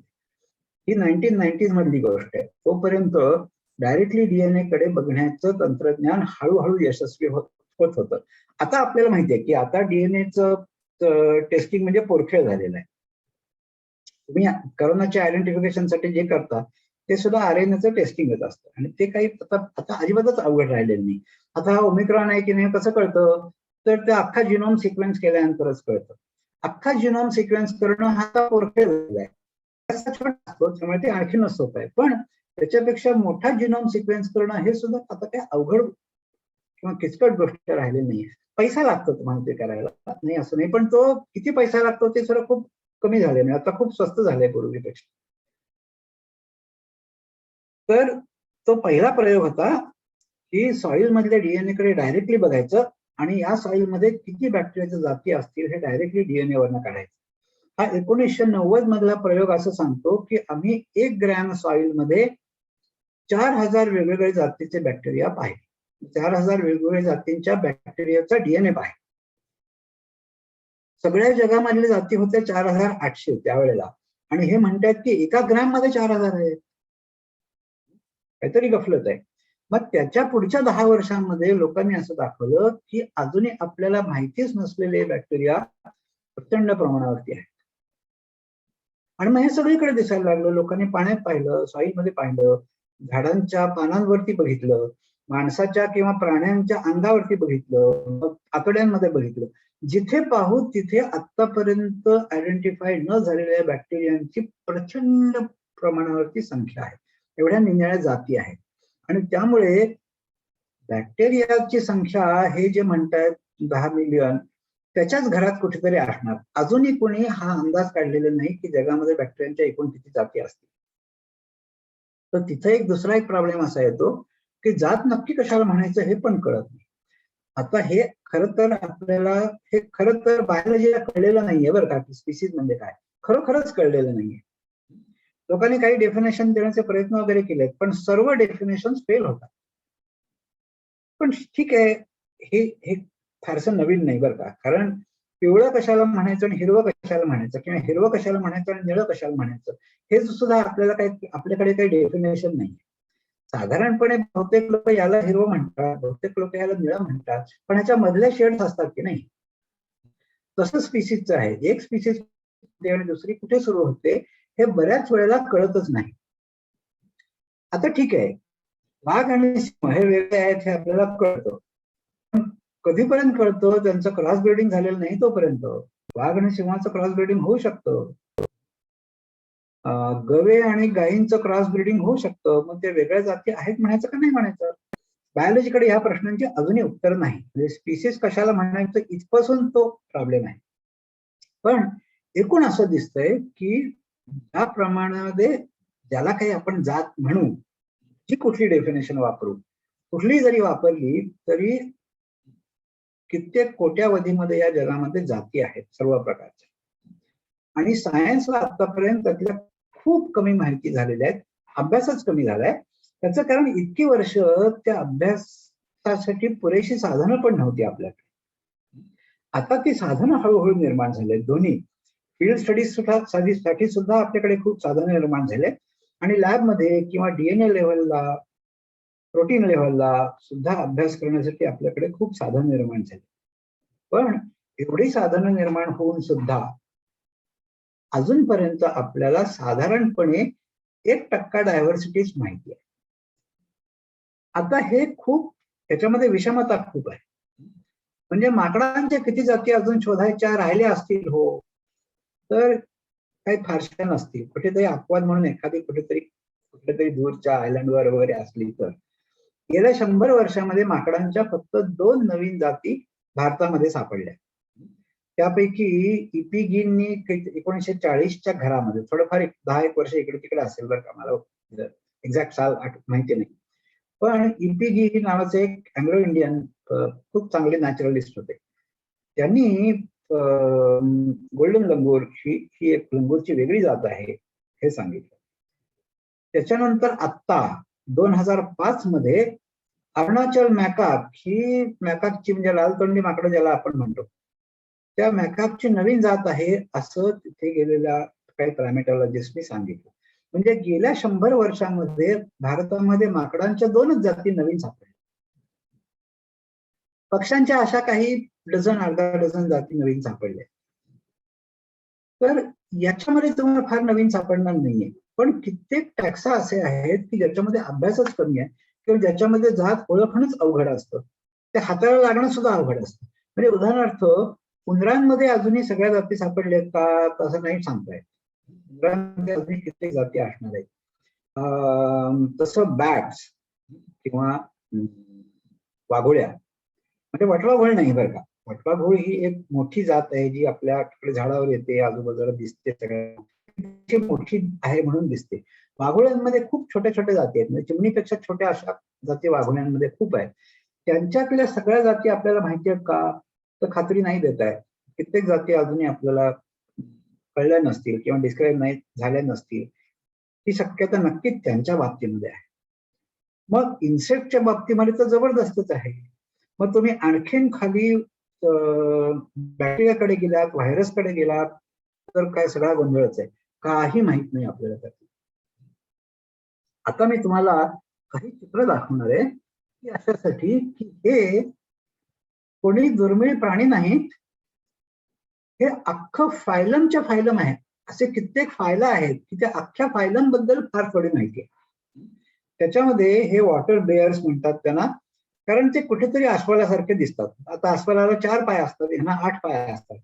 ही 1990s मधली गोष्ट आहे. तोपर्यंत डायरेक्टली डीएनए कडे बघण्याचं तंत्रज्ञान हळूहळू यशस्वी होत होतं. आता आपल्याला माहिती आहे की आता डीएनएचं टेस्टिंग म्हणजे पोरखेळ झालेलं आहे. तुम्ही करोनाच्या आयडेंटिफिकेशनसाठी जे करता ते सुद्धा आरएनएचं टेस्टिंगच असतं आणि ते काही आता अजिबातच अवघड राहिलेलं नाही. आता हा ओमिक्रॉन आहे की नाही कसं कळतं, तर ते अख्खा जिनोम सिक्वेन्स केल्यानंतरच कळतं. अख्खा जिनोम सिक्वेन्स करणं हा आता पोरखेळ झालेला आहे. त्यामुळे ते आणखी सोपं आहे, पण त्याच्यापेक्षा मोठा जिनोम सिक्वेन्स करणं हे सुद्धा आता काही अवघड किंवा किचकट गोष्ट राहिलेली नाहीये. पैसा लागतो तुम्हाला ते करायला, नाही असं नाही, पण तो किती पैसा लागतो ते सुद्धा खूप कमी झाले, म्हणजे आता खूप स्वस्त झालंय पूर्वीपेक्षा. तर तो पहिला प्रयोग होता की सॉइल मधल्या डीएनए कडे डायरेक्टली बघायचं आणि या सॉइल मध्ये किती बॅक्टेरियाच्या जाती असतील हे डायरेक्टली डीएनए वरनं काढायचं. हा 1990 मधला प्रयोग असं सांगतो की आम्ही 1 ग्रॅम सॉइल मध्ये 4000 वेगवेगळ्या जातीचे बॅक्टेरिया पाहिले. 4000 वेगवेगळ्या जातींच्या बॅक्टेरियाचा डीएनए पाहिजे. सगळ्या जगामधल्या जाती होत्या 4800 त्यावेळेला, आणि हे म्हणतात की एका ग्रॅम मध्ये 4000 आहे, काहीतरी गफलत आहे. मग त्याच्या पुढच्या 10 वर्षांमध्ये लोकांनी असं दाखवलं की अजूनही आपल्याला माहितीच नसलेले बॅक्टेरिया प्रचंड प्रमाणावरती आहे. आणि मग हे सगळीकडे दिसायला लागलं. लोकांनी पाण्यात पाहिलं, सॉइल मध्ये पाहिलं, झाडांच्या पानांवरती बघितलं, माणसाच्या किंवा प्राण्यांच्या अंगावरती बघितलं, मग आतड्यांमध्ये बघितलं. जिथे पाहू तिथे आतापर्यंत आयडेंटिफाय न झालेल्या बॅक्टेरियांची प्रचंड प्रमाणावरती संख्या आहे. एवढ्या निराळ्या जाती आहेत. आणि त्यामुळे बॅक्टेरियाची संख्या हे जे म्हणतात 10 मिलियन त्याच्याच घरात कुठेतरी असणार. अजूनही कोणी हा अंदाज काढलेला नाही की जगामध्ये बॅक्टेरियांच्या एकूण किती जाती असतील. तर तिथे दुसरा एक प्रॉब्लेम असा येतो की जात नक्की कशाला म्हणायचं हे पण कळत नाही. आता हे खरं तर आपल्याला हे खरं तर बायोलॉजीला कळलेलं नाहीये बरं का, की स्पीसीज म्हणजे काय खरोखरच कळलेलं नाहीये. लोकांनी काही डेफिनेशन देण्याचे प्रयत्न वगैरे केलेत, पण सर्व डेफिनेशन फेल होतात. पण ठीक आहे, हे हे फारसं नवीन नाही बरं का, कारण पिवळं कशाला म्हणायचं आणि हिरवं कशाला म्हणायचं, किंवा हिरवं कशाला म्हणायचं आणि निळं कशाला म्हणायचं, हे सुद्धा आपल्याकडे काही डेफिनेशन नाही. साधारणपणे बहुतेक लोक याला हिरवं म्हणतात, बहुतेक लोक याला निळं म्हणतात, पण ह्याच्या मधल्या शेड्स असतात की नाही. तसं स्पीसीजचं आहे. एक स्पीसीज आणि दुसरी कुठे सुरू होते हे बऱ्याच वेळेला कळतच नाही. आता ठीक आहे, वाघ आणि सिंह हे वेगळे आहेत हे आपल्याला कळतं, पण कधीपर्यंत कळतं, त्यांचं क्रॉस ब्रीडिंग झालेलं नाही तोपर्यंत. वाघ आणि सिंहाचं क्रॉस ब्रीडिंग होऊ शकतं, गवे आणि गायींचं क्रॉस ब्रीडिंग होऊ शकतं, मग ते वेगळ्या जाती आहेत म्हणायचं का नाही म्हणायचं. बायोलॉजीकडे ह्या प्रश्नांची अजूनही उत्तर नाही. म्हणजे स्पीसीज कशाला म्हणायचं इथपासून तो प्रॉब्लेम आहे. पण एकूण असं दिसतंय की ज्या प्रमाणामध्ये ज्याला काही आपण जात म्हणू, जी कुठली डेफिनेशन वापरू, कुठली जरी वापरली तरी कित्येक कोट्यावधीमध्ये या जगामध्ये जाती आहेत सर्व प्रकारच्या, आणि सायन्सला आतापर्यंत त्यातल्या खूप कमी माहिती झालेल्या आहेत. अभ्यासच कमी झालाय. त्याचं कारण इतकी वर्ष त्या अभ्यासासाठी पुरेशी साधनं पण नव्हती आपल्याकडे. आता ती साधनं हळूहळू निर्माण झाली. दोन्ही फील्ड स्टडीज साठी सुद्धा आपल्याकडे खूप साधनं निर्माण झाले, आणि लॅबमध्ये किंवा डीएनए लेव्हलला, प्रोटीन लेव्हलला सुद्धा अभ्यास करण्यासाठी आपल्याकडे खूप साधनं निर्माण झाली. पण एवढी साधनं निर्माण होऊन सुद्धा अजूनपर्यंत आपल्याला साधारणपणे 1% डायव्हर्सिटीच माहिती आहे. आता हे खूप, त्याच्यामध्ये विषमता खूप आहे. म्हणजे माकडांच्या किती जाती अजून शोधायच्या राहिल्या असतील हो, तर काही फारशा नसतील. कुठेतरी अपवाद म्हणून एखादी कुठेतरी दूरच्या आयलंडवर वगैरे असली तर. गेल्या 100 वर्षामध्ये माकडांच्या फक्त 2 नवीन जाती भारतामध्ये सापडल्या. त्यापैकी इपिगिननी 1940च्या घरामध्ये, थोडंफार 10-1 वर्ष इकडे तिकडे असेल बरं का, मला एक्झॅक्ट साल माहिती नाही, पण इपिगी नावाचे एक अँग्लो इंडियन खूप चांगले नॅचरलिस्ट होते. त्यांनी गोल्डन लंगूर ही एक लंगूरची वेगळी जात आहे हे सांगितलं. त्याच्यानंतर आत्ता 2005 मध्ये अरुणाचल मॅकाक ही मॅकाकची म्हणजे लाल तोंडी माकडं ज्याला आपण म्हणतो, त्या मॅकाकची नवीन जात आहे असं तिथे गेलेल्या काही प्रायमेटॉलॉजिस्टनी सांगितलं. म्हणजे गेल्या 100 वर्षांमध्ये भारतामध्ये माकडांच्या 2च जाती नवीन सापडल्या. पक्ष्यांच्या अशा काही डझन अर्धा डझन जाती नवीन सापडल्या. तर याच्यामध्ये तुम्हाला फार नवीन सापडणार नाहीये, पण कित्येक टॅक्सा असे आहेत की ज्याच्यामध्ये अभ्यासच कमी आहे किंवा ज्याच्यामध्ये जात ओळखणंच अवघड असतं, ते हाताळायला लागणं सुद्धा अवघड असतं. म्हणजे उदाहरणार्थ उंदरांमध्ये अजूनही सगळ्या जाती सापडल्यात का, तसं नाही सांगता येत. उंदरांमध्ये अजूनही कित्येक जाती असणार आहेत. तसं बॅट्स किंवा वाघोळ्या, म्हणजे वटवाघूळ नाही बरं का, वटवाघूळ ही एक मोठी जात आहे जी आपल्याकडे झाडावर येते, आजूबाजूला दिसते, सगळ्या मोठी आहे म्हणून दिसते. वाघोळ्यांमध्ये खूप छोट्या छोट्या जाती आहेत, म्हणजे चिमणीपेक्षा छोट्या अशा जाती वाघोळ्यांमध्ये खूप आहेत. त्यांच्यातल्या सगळ्या जाती आपल्याला माहिती आहेत का, तर खात्री नाही देत आहे. कित्येक जाती अजूनही आपल्याला कळल्या नसतील किंवा डिस्क्राईब नाही झाल्या नसतील, ही शक्यता नक्कीच त्यांच्या बाबतीमध्ये आहे. मग इन्सेक्टच्या बाबतीमध्ये तर जबरदस्तच आहे. मग तुम्ही आणखीन खाली बॅक्टेरियाकडे गेलात, व्हायरसकडे गेलात, तर काय सगळा गोंधळच आहे, काही माहित नाही आपल्याला त्यातलं. आता मी तुम्हाला काही चित्र दाखवणार आहे की अशासाठी की हे कोणी दुर्मिळ प्राणी नाहीत, हे अख्खं फायलमच्या फायलम आहे. असे कित्येक फायला आहेत की त्या अख्ख्या फायलम बद्दल फार थोडी माहिती आहे. त्याच्यामध्ये हे वॉटर बेअर्स म्हणतात त्यांना, कारण ते कुठेतरी अस्वलासारखे दिसतात. आता अस्वलाला 4 पाय असतात, ह्यांना 8 पाय असतात,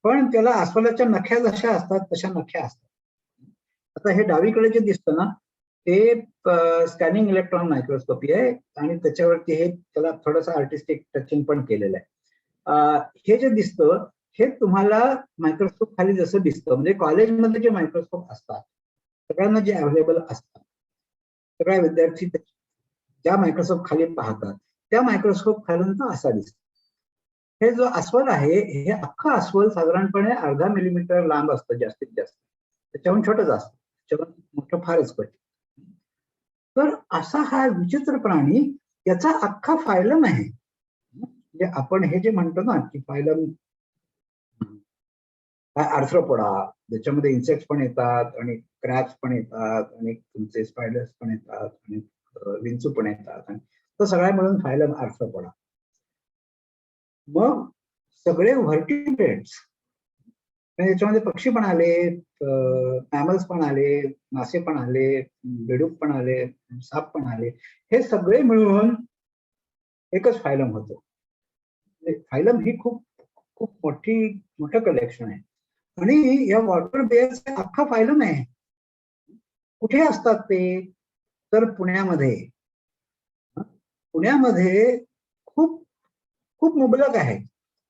पण त्याला अस्वलाच्या नख्या जशा असतात तशा नख्या असतात. आता हे डावीकडे जे दिसतं ना, ते स्कॅनिंग इलेक्ट्रॉन मायक्रोस्कोपी आहे आणि त्याच्यावरती हे त्याला थोडंसं आर्टिस्टिक टचिंग पण केलेलं आहे. हे जे दिसतं हे तुम्हाला मायक्रोस्कोप खाली जसं दिसतं, म्हणजे कॉलेजमध्ये जे मायक्रोस्कोप असतात सगळ्यांना जे अवेलेबल असतात, सगळ्या विद्यार्थी ज्या मायक्रोस्कोप खाली पाहतात त्या मायक्रोस्कोप खालून तो असा दिसतो. हे जो अस्वल आहे हे अख्खं अस्वल साधारणपणे 0.5 मिलीमीटर लांब असतं जास्तीत जास्त, त्याच्याहून छोटंच असतं, त्याच्याहून मोठं फारच कठीण. तर असा हा विचित्र प्राणी, याचा अख्खा फायलम आहे. म्हणजे आपण हे जे म्हणतो ना की फायलम आर्थ्रोपोडा, ज्याच्यामध्ये इन्सेक्ट्स पण येतात आणि क्रॅब्स पण येतात आणि तुमचे स्पायडर्स पण येतात आणि विंचू पण येतात, आणि तो सगळ्या मिळून फायलम आर्थ्रोपोडा. मग सगळे व्हर्टिब्रेट्स, याच्यामध्ये पक्षी पण आले, मॅमल्स पण आले, मासे पण आले, बेडूक पण आले, साप पण आले, हे सगळे मिळून एकच फायलम होतं. फायलम ही खूप खूप मोठं कलेक्शन आहे आणि या वॉटर बेअर्स अख्खा फायलम आहे. कुठे असतात ते, तर पुण्यामध्ये. पुण्यामध्ये खूप खूप मुबलक आहे.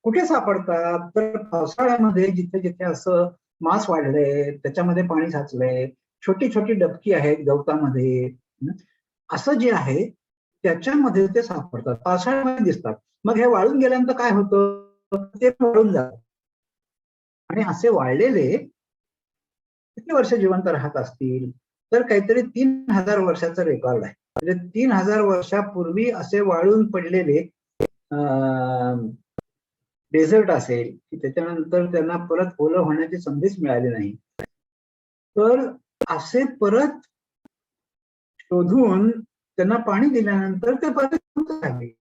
कुठे सापडतात, तर पावसाळ्यामध्ये जिथे जिथे असं मास वाढलंय, त्याच्यामध्ये पाणी साचलंय, छोटी छोटी डबकी आहेत गवतामध्ये, असं जे आहे त्याच्यामध्ये ते सापडतात, पावसाळ्यामध्ये दिसतात. मग हे वाळून गेल्यानंतर काय होतं, ते वाळून जातात आणि असे वाळलेले किती वर्ष जिवंत राहत असतील, तर काहीतरी 3000 वर्षाचा रेकॉर्ड आहे. म्हणजे 3000 वर्षापूर्वी असे वाळून पडलेले डेझर्ट असेल की त्याच्यानंतर त्यांना परत ओलं होण्याची संधीच मिळाली नाही, तर असे परत शोधून त्यांना पाणी दिल्यानंतर ते परत झाले.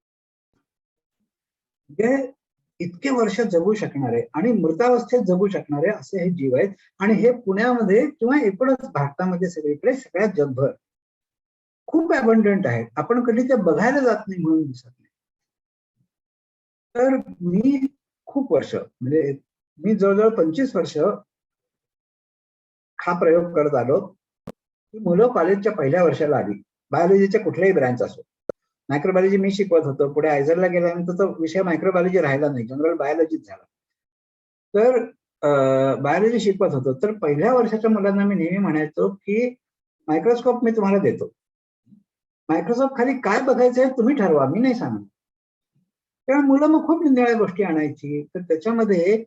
इतके वर्ष जगू शकणारे आणि मृतावस्थेत जगू शकणारे असे हे जीव आहेत, आणि हे पुण्यामध्ये किंवा एकूणच भारतामध्ये सगळीकडे सगळ्यात जगभर खूप अबंडंट आहेत. आपण कधी ते बघायला जात नाही म्हणून दिसत नाही. तर मी खूप वर्ष, म्हणजे मी जवळजवळ 25 वर्ष हा प्रयोग करत आलो की मुलं कॉलेजच्या पहिल्या वर्षाला आली, बायोलॉजीचे कुठलेही ब्रँच असो. मायक्रोबायोलॉजी मी शिकवत होतो, पुढे आयझरला गेल्यानंतर तो विषय मायक्रोबायोलॉजी राहिला नाही, जनरल बायोलॉजीच झाला. तर बायोलॉजी शिकवत होतो, तर पहिल्या वर्षाच्या मुलांना मी नेहमी म्हणायचो की मायक्रोस्कोप मी तुम्हाला देतो, मायक्रोस्कोप खाली काय बघायचं आहे तुम्ही ठरवा, मी नाही सांगणार. तेव्हा मुलं मग खूप निराळ्या गोष्टी आणायची, तर त्याच्यामध्ये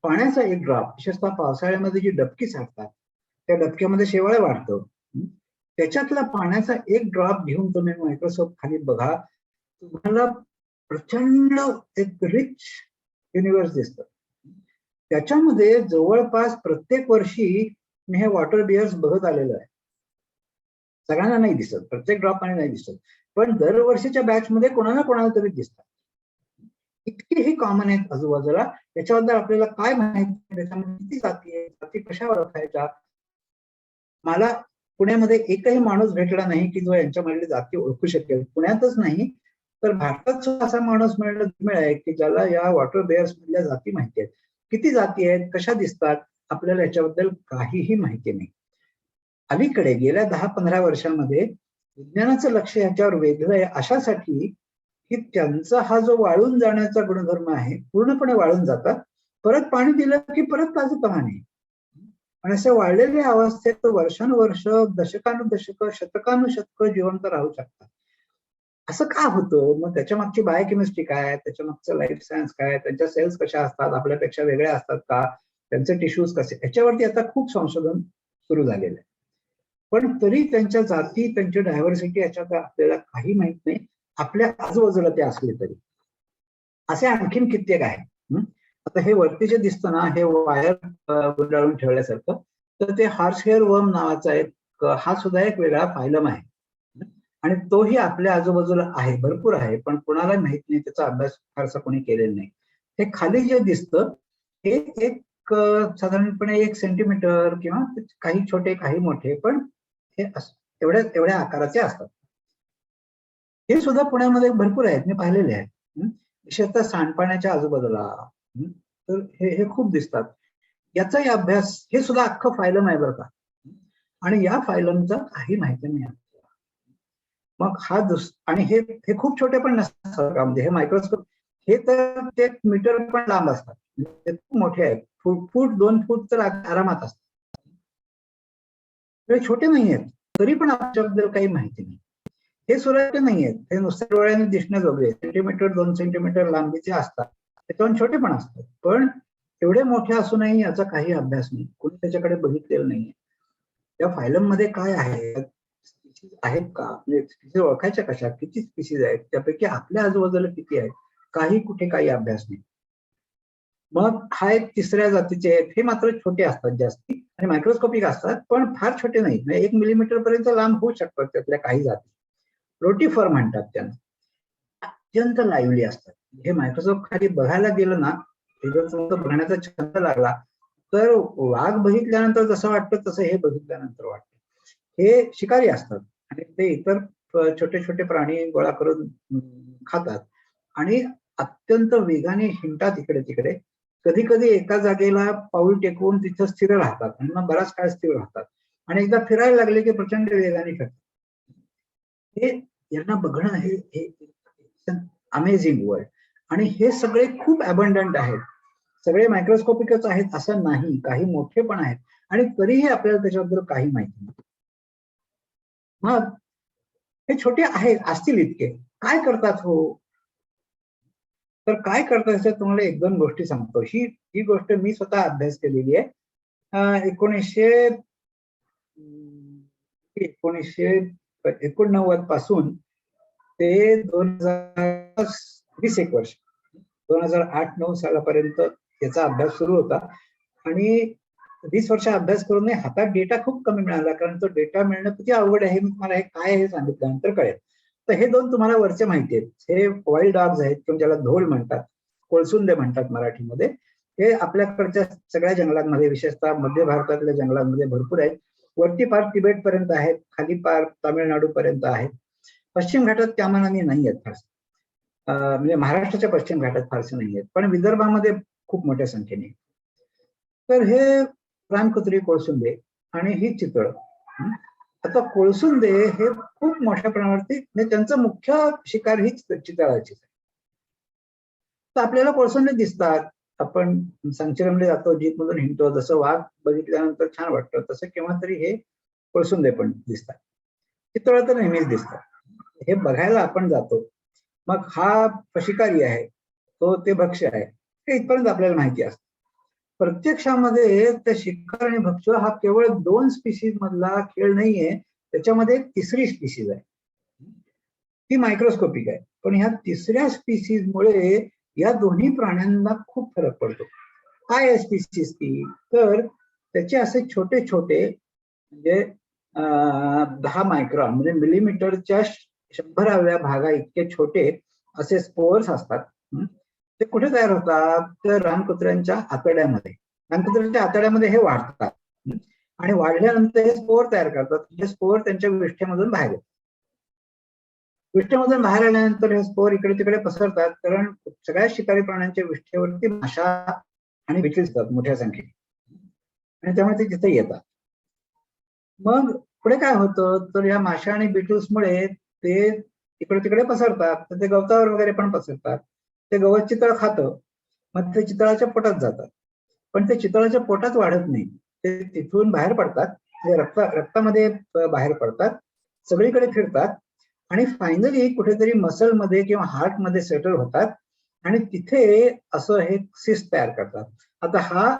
पाण्याचा एक ड्रॉप, विशेषतः पावसाळ्यामध्ये जी डबकी साठतात त्या डबक्यामध्ये शेवाळ वाढतं, त्याच्यातला पाण्याचा एक ड्रॉप घेऊन तुम्ही मायक्रोस्कोप खाली बघा, तुम्हाला प्रचंड एक रिच युनिव्हर्स दिसतं. त्याच्यामध्ये जवळपास प्रत्येक वर्षी मी हे वॉटर बिअर्स बघत आलेलो आहे. सगळ्यांना नाही दिसत, प्रत्येक ड्रॉप पाणी नाही दिसत, पण दरवर्षीच्या बॅच मध्ये कोणाला कोणाला तरी दिसतात. इतकी ही कॉमन आहेत आजूबाजूला. त्याच्याबद्दल आपल्याला काय माहिती, त्याच्यामध्ये किती जाती आहेत, जाती कशा ओळखायच्या. मला पुण्यामध्ये एकही माणूस भेटला नाही की जो यांच्यामधली जाती ओळखू शकेल. पुण्यातच नाही तर भारतात सुद्धा असा माणूस मिळेल की ज्याला या वॉटर बेअर्स मधल्या जाती माहिती आहेत. किती जाती आहेत, कशा दिसतात, आपल्याला याच्याबद्दल काहीही माहिती नाही. अलीकडे गेल्या 10-15 वर्षांमध्ये विज्ञानाचं लक्ष याच्यावर वेधलंय अशासाठी की त्यांचा हा जो वाळून जाण्याचा गुणधर्म आहे, पूर्णपणे वाळून जातात, परत पाणी दिलं की परत ताजं पाणी. आणि अशा वाळलेल्या अवस्थेत वर्षानुवर्ष, दशकानुदशक, शतकानुशतक जिवंत राहू शकतात. असं का होतं? मग त्याच्या मागची बायोकेमिस्ट्री काय, त्याच्या मागचं लाईफ सायन्स काय, त्यांच्या सेल्स कशा असतात, आपल्यापेक्षा वेगळ्या असतात का, त्यांचे टिश्यूज कसे, याच्यावरती आता खूप संशोधन सुरू झालेलं आहे. पण तरी त्यांच्या जाती, त्यांची डायव्हर्सिटी याच्यात आपल्याला काही माहित नाही. आपल्या आजूबाजूला ते असले तरी असे आणखीन कित्येक आहे. आता हे वरती जे दिसतं ना, हे वायर गुंडाळून ठेवल्यासारखं, तर ते हॉर्स हेअर वर्म नावाचा एक, हा सुद्धा एक वेगळा फायलम आहे आणि तोही आपल्या आजूबाजूला आहे, भरपूर आहे, पण कोणाला माहित नाही, त्याचा अभ्यास फारसा कोणी केलेला नाही. हे खाली जे दिसतं हे एक साधारणपणे 1 सेंटीमीटर किंवा काही छोटे काही मोठे, पण हे एवढ्या आकाराचे असतात. हे सुद्धा पुण्यामध्ये भरपूर आहेत, मी पाहिलेले आहेत. विशेषतः सांडपाण्याच्या आजूबाजूला तर हे खूप दिसतात. याचाही अभ्यास, हे सुद्धा अख्खं फायलम आहे बरं का, आणि या फायलमचा काही माहिती नाही आपल्याला. मग हा आणि हे खूप छोटे पण नसतात का, म्हणजे हे मायक्रोस्कोप, हे तर ते मीटर पण लांब असतात, ते खूप मोठे आहेत, फूट 2 फूट तर आरामात असतात. ते छोटे नाही आहेत, तरी पण आपल्याबद्दल काही माहिती नाही. हे सुरक्षित नाही आहेत, हे नुसत्या डोळ्याने दिसण्याजोगे सेंटीमीटर 2 सेंटीमीटर लांबीचे असतात, त्याच्यावर छोटे पण असतात, पण एवढे मोठे असूनही याचा काही अभ्यास नाही, कोणी त्याच्याकडे बघितलेलं नाहीये. त्या फायलम मध्ये काय आहे, स्पीशीज आहेत का, म्हणजे स्पीशीज ओळखायच्या कशा, किती स्पीशीज आहेत, त्यापैकी आपल्या आजूबाजूला किती आहेत, काही कुठे काही अभ्यास नाही. मग हा एक तिसऱ्या जातीचे आहेत, हे मात्र छोटे असतात जास्ती आणि मायक्रोस्कोपिक असतात, पण फार छोटे नाहीत, म्हणजे 1 मिलीमीटर पर्यंत लांब होऊ शकतात त्यातल्या काही जाती. रोटीफर म्हणतात त्यांना, अत्यंत लाईव्हली असतात. हे मायक्रोस्कोप खाली बघायला गेलं ना, जर तुमचा बघण्याचा छंद लागला तर वाघ बघितल्यानंतर जसं वाटतं तसं हे बघितल्यानंतर वाटतं. हे शिकारी असतात आणि ते इतर छोटे छोटे प्राणी गोळा करून खातात आणि अत्यंत वेगाने हिंडतात इकडे तिकडे. कधी कधी एका जागेला पाऊल टेकवून तिथं स्थिर राहतात आणि मग बराच काळ स्थिर राहतात आणि एकदा फिरायला लागले की प्रचंड वेगाने फिरतात. हे यांना बघणं हे अमेझिंग वर्ल्ड, आणि हे सगळे खूप अबंडंट आहेत. सगळे मायक्रोस्कोपिकच आहेत असं नाही, काही मोठे पण आहेत आणि तरीही आपल्याला त्याच्याबद्दल काही माहिती नाही. मग हे छोटे आहेत, असतील इतके, काय करतात हो? तर काय करतात याच्यात तुम्हाला 1-2 गोष्टी सांगतो. ही गोष्ट मी स्वतः अभ्यास केलेली आहे. 1989 पासून ते 2020 एक वर्ष, 2008-9 सालापर्यंत याचा अभ्यास सुरू होता आणि 20 वर्ष अभ्यास करून हातात डेटा खूप कमी मिळाला, कारण तो डेटा मिळणं किती अवघड आहे, मी तुम्हाला हे काय हे सांगितल्यानंतर कळेल. तर हे 2 तुम्हाला वरचे माहिती आहेत. हे वाईल्ड डॉग्स आहेत किंवा ज्याला धोल म्हणतात, कोळसुंदे म्हणतात मराठीमध्ये. हे आपल्याकडच्या सगळ्या जंगलांमध्ये, विशेषतः मध्य भारतातल्या जंगलांमध्ये भरपूर आहेत. वरती पार तिबेट पर्यंत आहेत, खाली पार तामिळनाडू पर्यंत आहेत. पश्चिम घाटात त्या मानाने नाही आहेत फारसे, म्हणजे महाराष्ट्राच्या पश्चिम घाटात फारसे नाही आहेत, पण विदर्भामध्ये खूप मोठ्या संख्येने. तर हे रानकुत्री कोळसुंदे आणि ही चितळ. आता कोळसुंदे हे खूप मोठ्या प्रमाणावरती, म्हणजे त्यांचं मुख्य शिकार ही चितळाची. तर आपल्याला कोळसुंदे दिसतात, आपण संचलनमध्ये जातो, जीप मधून हिंडतो, जसं वाघ बघितल्यानंतर छान वाटतं तसं केव्हा तरी हे कोळसुंदे पण दिसतात. चितळ तर नेहमीच दिसतात. हे बघायला आपण जातो. मग हा शिकारी आहे, तो ते भक्ष्य आहे, हे इथपर्यंत आपल्याला माहिती असतं. प्रत्यक्षामध्ये त्या शिकार आणि भक्ष्य हा केवळ 2 स्पीशीज मधला खेळ नाहीये, त्याच्यामध्ये एक तिसरी स्पीसीज आहे, ती मायक्रोस्कोपिक आहे. पण ह्या तिसऱ्या स्पीसीजमुळे या दोन्ही प्राण्यांना खूप फरक पडतो. काय आहे स्पीसीज ती? तर त्याचे असे छोटे छोटे म्हणजे 10 मायक्रॉन म्हणजे मिलीमीटरच्या 100व्या भागा इतके छोटे असे स्पोर्स असतात. ते कुठे तयार होतात? तर रानकुत्र्यांच्या आतड्यामध्ये. रानकुत्र्यांच्या आतड्यामध्ये हे वाढतात आणि वाढल्यानंतर हे स्पोर तयार करतात. हे स्पोर त्यांच्या विष्ठेमधून बाहेर येतात. विष्ठेमधून बाहेर आल्यानंतर हे स्पोर इकडे तिकडे पसरतात, कारण सगळ्या शिकारी प्राण्यांच्या विष्ठेवरती माशा आणि बिटल्स असतात मोठ्या संख्येने आणि त्यामुळे ते तिथे येतात. मग पुढे काय होतं, तर या माशा आणि बिटल्समुळे ते इकडे तिकडे पसरतात, तर ते गवतावर वगैरे पण पसरतात. ते गवत चितळ खातं, मग ते चितळाच्या पोटात जातात. पण ते चितळाच्या पोटात वाढत नाही, ते तिथून बाहेर पडतात, ते रक्तामध्ये बाहेर पडतात, सगळीकडे फिरतात आणि फायनली कुठेतरी मसलमध्ये किंवा हार्टमध्ये सेटल होतात आणि तिथे असं हे सिस्ट तयार करतात. आता हा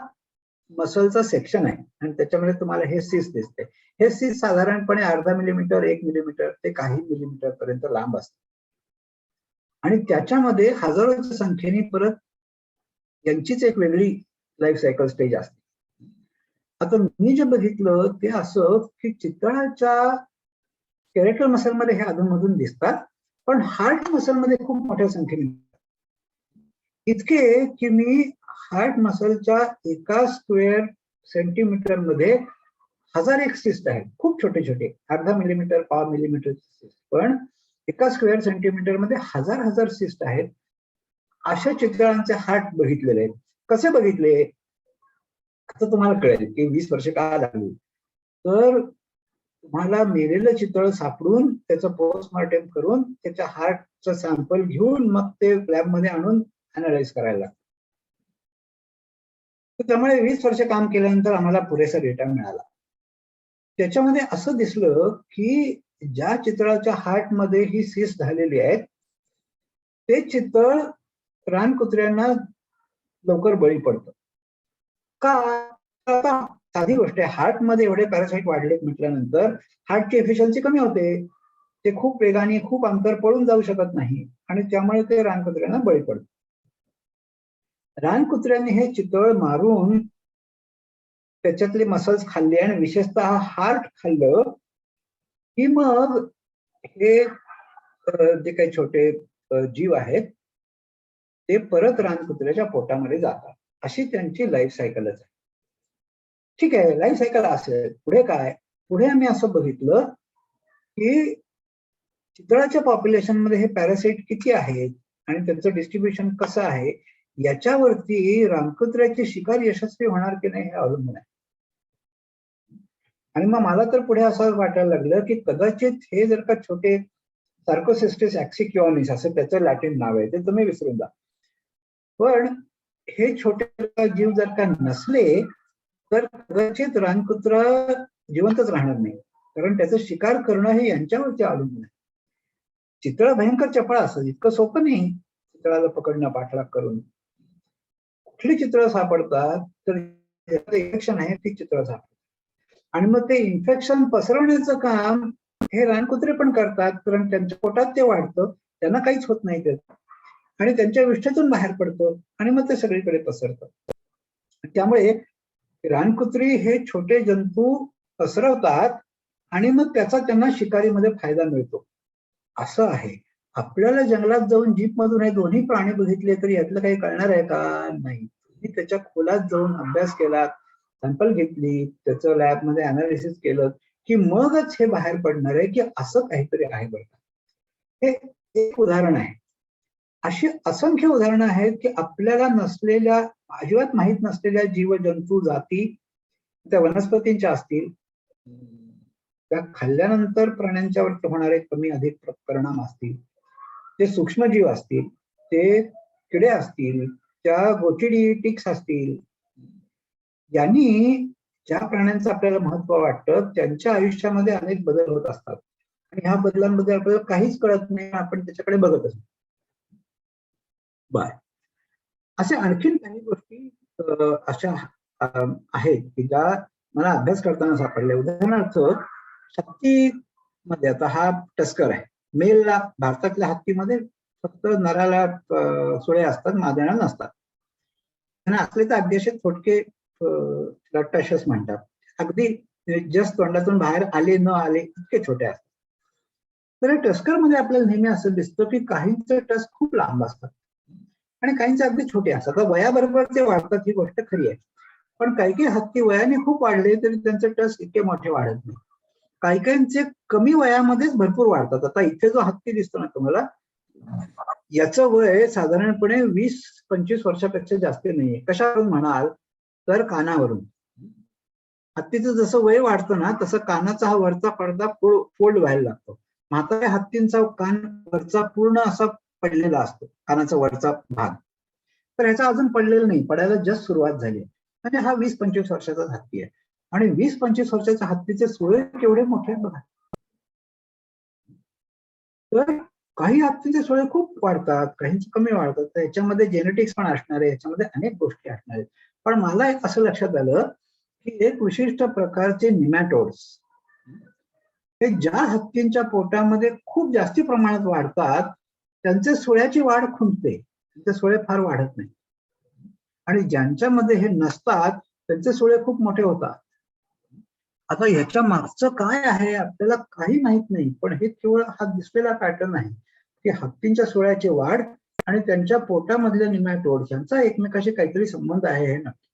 मसलचा सेक्शन आहे आणि त्याच्यामध्ये तुम्हाला हे सिस्ट दिसते. हे सिस्ट साधारणपणे 0.5 मिलीमीटर 1 मिलीमीटर ते काही मिलीमीटर पर्यंत लांब असते आणि त्याच्यामध्ये हजारोच्या संख्येने परत यांचीच एक वेगळी लाईफ सायकल स्टेज असते. आता मी जे बघितलं ते असं की चितळाच्या स्केलेटल मसलमध्ये हे अधूनमधून दिसतात, पण हार्ट मसलमध्ये खूप मोठ्या संख्येने इतके की मी हार्ट मसलच्या एका स्क्वेअर सेंटीमीटर मध्ये 1000 एक सिस्ट आहेत, खूप छोटे छोटे 0.5 मिलीमीटर 1 मिलीमीटर सिस्ट, पण एका स्क्वेअर सेंटीमीटर मध्ये 1000 सिस्ट आहेत. अशा चितळांचे हार्ट बघितलेले आहेत. कसे बघितले? आता तुम्हाला कळेल की 20 वर्ष का लागली. तर तुम्हाला मेलेलं चितळ सापडून त्याचं पोस्टमॉर्टेम करून त्याच्या हार्टचं सॅम्पल घेऊन मग ते लॅबमध्ये आणून अनालाइज करायला लागतं. तर त्यामुळे 20 वर्ष काम केल्यानंतर आम्हाला पुरेसा डेटा मिळाला. त्याच्यामध्ये असं दिसलं की ज्या चितळाच्या हार्टमध्ये ही सिस्ट झालेली आहे ते चितळ रानकुत्र्यांना लवकर बळी पडतं. का? आता साधी गोष्ट आहे, हार्टमध्ये एवढे पॅरासाइट वाढलेत म्हटल्यानंतर हार्टची एफिशियन्सी कमी होते. ते खूप वेगाने खूप अंतर पळून जाऊ शकत नाही आणि त्यामुळे ते रानकुत्र्यांना बळी पडतं. रानकुत्र्यांनी हे चितळ मारून त्याच्यातले मसल्स खाल्ले आणि विशेषतः हार्ट खाल्लं की मग हे जे काही छोटे जीव आहेत ते परत रानकुत्र्याच्या पोटामध्ये जातात. अशी त्यांची लाईफ सायकलच आहे. ठीक आहे, लाईफ सायकल असेल, पुढे काय? पुढे आम्ही असं बघितलं की चितळाच्या पॉप्युलेशन मध्ये हे पॅरासाइट किती आहेत आणि त्यांचं डिस्ट्रीब्युशन कसं आहे याच्यावरती रानकुत्र्याची शिकार यशस्वी होणार की नाही हे अवलंबून आहे. आणि मग मला तर पुढे असं वाटायला लागलं की कदाचित हे जर का छोटे सार्कोसिस्टिस ऍक्सिक्युआनिस असं त्याचं लॅटिन नाव आहे, ते तुम्ही विसरून जा. पण हे छोटे जीव जर का नसले तर कदाचित रानकुत्रा जिवंतच राहणार नाही, कारण त्याचं शिकार करणं हे यांच्यावरती अवलंबून आहे. चितळ भयंकर चपळ असतं, इतकं सोपं नाही चितळाला पकडणं पाठलाग करून. कुठली चितळ सापडतात तर इन्फेक्शन आहे ती चितळ सापडतात आणि मग ते इन्फेक्शन पसरवण्याचं काम हे रानकुत्रे पण करतात, कारण त्यांच्या पोटात ते वाढतं, त्यांना काहीच होत नाही त्याचं आणि त्यांच्या विष्ठेतून बाहेर पडतं आणि मग ते सगळीकडे पसरतं. त्यामुळे रानकुत्री हे छोटे जंतू पसरवतात आणि मग त्याचा त्यांना शिकारीमध्ये फायदा मिळतो. असं आहे. आपल्याला जंगलात जाऊन जीप मधून हे दोन्ही प्राणी बघितले तरी यातलं काही कळणार आहे का? नाही. तुम्ही त्याच्या खोलात जाऊन अभ्यास केला, सॅम्पल घेतली, त्याचं लॅबमध्ये अनालिसिस केलं की मगच हे बाहेर पडणार आहे की असं काहीतरी आहे बरं का. हे एक उदाहरण आहे. अशी असंख्य उदाहरणं आहेत की आपल्याला नसलेल्या, अजिबात माहीत नसलेल्या जीवजंतू जाती त्या वनस्पतींच्या असतील, त्या खाल्ल्यानंतर प्राण्यांच्यावर होणारे कमी अधिक परिणाम असतील, ते सूक्ष्मजीव असतील, ते किडे असतील, त्या गोचिडी टिक्स असतील, यांनी ज्या प्राण्यांचं आपल्याला महत्व वाटतं त्यांच्या आयुष्यामध्ये अनेक बदल होत असतात आणि ह्या बदलांमध्ये आपल्याला काहीच कळत नाही, आपण त्याच्याकडे बघत असतो. बाय असे आणखीन काही गोष्टी अशा आहेत की ज्या मला अभ्यास करताना सापडल्या. उदाहरणार्थ हत्तीमध्ये आता हा टस्कर आहे. मेलला भारतातल्या हत्तीमध्ये फक्त नराला सुळे असतात, माद्याला नसतात. आणि असले तर अगदी असे थोडके लट्टाशस म्हणतात, अगदी जस्ट तोंडातून बाहेर आले न आले इतके छोटे असतात. तर टस्कर मध्ये आपल्याला नेहमी असं दिसतं की काहींचे टस खूप लांब असतात आणि काहींचे अगदी छोटे असतात. तर वयाबरोबर ते वाढतात ही गोष्ट खरी आहे, पण काही काही हत्ती वयाने खूप वाढले तरी त्यांचे टस इतके मोठे वाढत नाही. काही काहींचे कमी वयामध्येच भरपूर वाढतात. आता इथे जो हत्ती दिसतो ना तुम्हाला, याचं वय साधारणपणे 20-25 वर्षापेक्षा जास्त नाहीये. कशावरून म्हणाल तर कानावरून. हत्तीचं जसं वय वाढतं ना तसं कानाचा हा वरचा पडदा फोल्ड व्हायला लागतो. म्हाताऱ्या हत्तींचा कान वरचा पूर्ण असा पडलेला असतो, कानाचा वरचा भाग. तर ह्याचा अजून पडलेला नाही, पडायला जस्ट सुरुवात झाली. म्हणजे हा 20-25 वर्षाचा हत्ती आहे आणि 20-25 वर्षाच्या हत्तीचे सुळे केवढे मोठे आहेत बघा. तर काही हत्तीचे सुळे खूप वाढतात, काहींचे कमी वाढतात. तर याच्यामध्ये जेनेटिक्स पण असणार आहे, याच्यामध्ये अनेक गोष्टी असणार आहेत. पण मला एक असं लक्षात आलं की एक विशिष्ट प्रकारचे निमॅटोड्स हे ज्या हत्तींच्या पोटामध्ये खूप जास्ती प्रमाणात वाढतात त्यांचे सुळ्याची वाढ खुंटते, त्यांचे सुळे फार वाढत नाही. आणि ज्यांच्यामध्ये हे नसतात त्यांचे सुळे खूप मोठे होतात. आता ह्याच्या मागचं काय आहे आपल्याला काही माहित नाही, पण हे केवळ हा दिसलेला पॅटर्न आहे की हत्तींच्या सुळ्याची वाढ आणि त्यांच्या पोटामधले निमॅटोड यांचा एकमेकाशी काहीतरी संबंध आहे हे नक्की.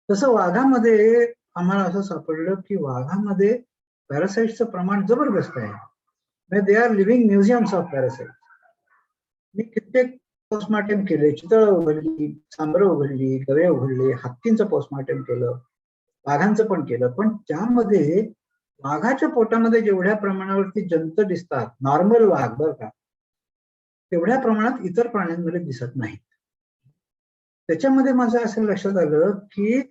तसं वाघामध्ये आम्हाला असं सापडलं की वाघामध्ये पॅरासाइट्सचं प्रमाण जबरदस्त आहे. They are living museums of parasite. मी कित्येक पोस्टमॉर्टम केले, चितळ उघडली, सांबरं उघडली, गवे उघडले, हत्तींचं पोस्टमॉर्टम केलं, वाघांचं पण केलं. पण त्यामध्ये वाघाच्या पोटामध्ये जेवढ्या प्रमाणावरती जंत दिसतात, नॉर्मल वाघ बरं का, तेवढ्या प्रमाणात इतर प्राण्यांमध्ये दिसत नाही. त्याच्यामध्ये माझं असं लक्षात आलं की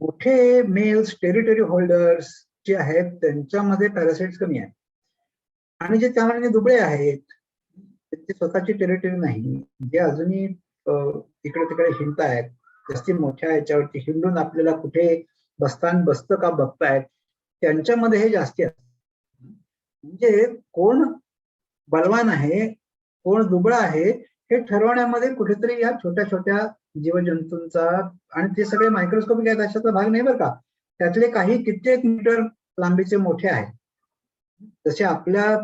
मोठे मेल्स टेरिटरी होल्डर्स जे आहेत त्यांच्यामध्ये पॅरासाइट्स कमी आहेत आणि जे त्यामध्ये दुबळे आहेत त्यांची स्वतःची टेरिटरी नाही, जे अजूनही इकडे तिकडे हिंडतायत, जास्ती मोठ्या ह्याच्यावरती हिंडून आपल्याला कुठे बसतान बसतं का बघतायत, त्यांच्यामध्ये हे जास्ती असतं. म्हणजे कोण बलवान आहे कोण दुबळा आहे हे ठरवण्यामध्ये कुठेतरी या छोट्या छोट्या जीवजंतूंचा, आणि ते सगळे मायक्रोस्कोपिक आहेत अशातला भाग नाही बरं का, त्यातले काही कित्येक मीटर लांबीचे मोठे आहेत. जसे आपल्या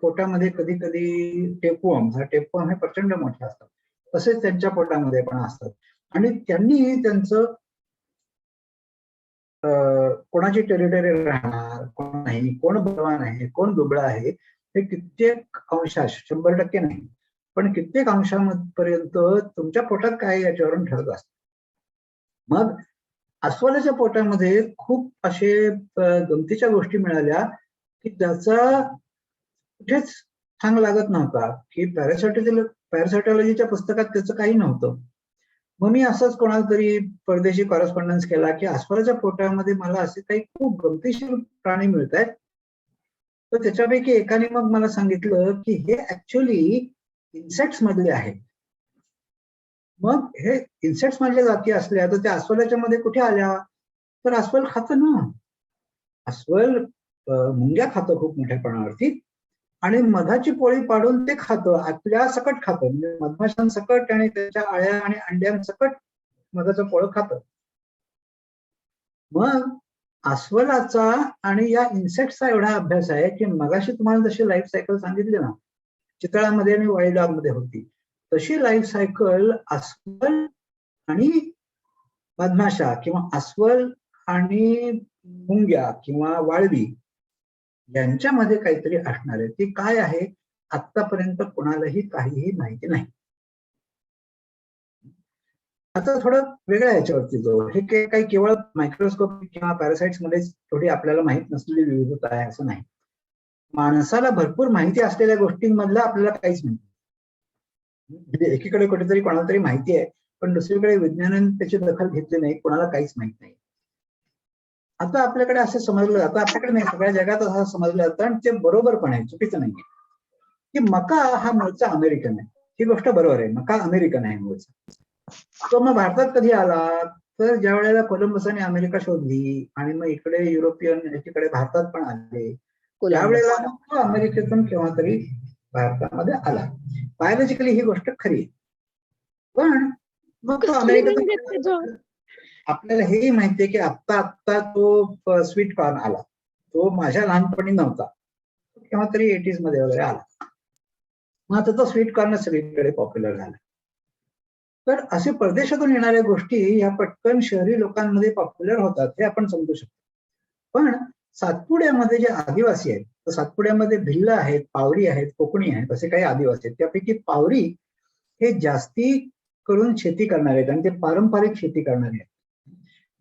पोटामध्ये कधी कधी टेपवम हे प्रचंड मोठे असतात, तसेच त्यांच्या पोटामध्ये पण असतात. आणि त्यांनी त्यांचं कोणाची टेरिटरी राहणार, कोण नाही, कोण बलवान आहे, कोण दुबळा आहे, हे कित्येक अंशाश, 100% नाही पण कित्येक अंशापर्यंत तुमच्या पोटात काय याच्यावरून ठरत असत. मग अस्वलाच्या पोटामध्ये खूप असे गमतीच्या गोष्टी मिळाल्या की ज्याचा कुठेच सांग लागत नव्हता, की पॅरासायटॉलॉजीच्या पुस्तकात त्याचं काही नव्हतं. मग मी असंच कोणाला तरी परदेशी कॉरेस्पॉन्डन्स केला की अस्वलाच्या पोटामध्ये मला असे काही खूप गमतीशीर प्राणी मिळत आहेत. तर त्याच्यापैकी एकाने मग मला सांगितलं की हे ऍक्च्युअली इन्सेक्ट्स मधले आहेत. मग हे इन्सेक्ट्स मधल्या जाती असल्या तर त्या अस्वलाच्या मध्ये कुठे आल्या, तर अस्वल खातं ना, अस्वल मुंग्या खातं खूप मोठ्या प्रमाणावरती आणि मधाची पोळी पाडून ते खातं, आपल्या सकट खातं, म्हणजे मधमाशांसकट आणि त्याच्या आळ्या आणि अंड्यांसकट मधाचं पोळं खातं. मग अस्वलाचा आणि या इन्सेक्टचा एवढा अभ्यास आहे की मगाशी तुम्हाला जशी लाईफ सायकल सांगितली ना, चितळामध्ये आणि वाईल्ड डॉग मध्ये होती, तशी लाईफ सायकल अस्वल आणि मधमाशा किंवा अस्वल आणि मुंग्या किंवा वाळवी यांच्यामध्ये काहीतरी असणार आहे. ती काय आहे आतापर्यंत कोणालाही काहीही माहिती नाही. आता थोडं वेगळ्या याच्यावरती जो हे काही केवळ मायक्रोस्कोपिक किंवा पॅरासाइट्स मध्येच थोडी आपल्याला माहित नसलेली विविधता आहे असं नाही. माणसाला भरपूर माहिती असलेल्या गोष्टींमधलं आपल्याला काहीच नाही. म्हणजे एकीकडे कुठेतरी कोणाला तरी माहिती आहे पण दुसरीकडे विज्ञानाने त्याची दखल घेतली नाही, कोणाला काहीच माहित नाही. आता आपल्याकडे असं समजलं जातं, आपल्याकडे नाही सगळ्या जगात असं समजलं जातं आणि ते बरोबर पण आहे, चुकीचं नाहीये, की मका हा मूळचा अमेरिकन आहे. ही गोष्ट बरोबर आहे, मका अमेरिकन आहे मूळचा. तो मग भारतात कधी आला तर ज्या वेळेला कोलंबसाने अमेरिका शोधली आणि मग इकडे युरोपियन याच्याकडे भारतात पण आले, कोलंबस. त्यावेळेला मग तो अमेरिकेतून केव्हा तरी भारतामध्ये आला. बायोलॉजिकली ही गोष्ट खरी आहे. पण मग तो कसली म्हणजे अमेरिकेतून त्याच्या- आपल्याला हेही माहितीये की आत्ता तो स्वीट कॉर्न आला, तो माझ्या लहानपणी नव्हता, केव्हा तरी 80s मध्ये वगैरे आला. मग आता तो स्वीट कॉर्न सगळीकडे पॉप्युलर झाला. तर असे परदेशातून येणाऱ्या गोष्टी या पटकन शहरी लोकांमध्ये पॉप्युलर होतात हे आपण समजू शकतो. पण सातपुड्यामध्ये जे आदिवासी आहेत, तर सातपुड्यामध्ये भिल्ल आहेत, पावरी आहेत, कोकणी आहेत, असे काही आदिवासी आहेत. त्यापैकी पावरी हे जास्ती करून शेती करणारे आहेत आणि ते पारंपरिक शेती करणारे आहेत.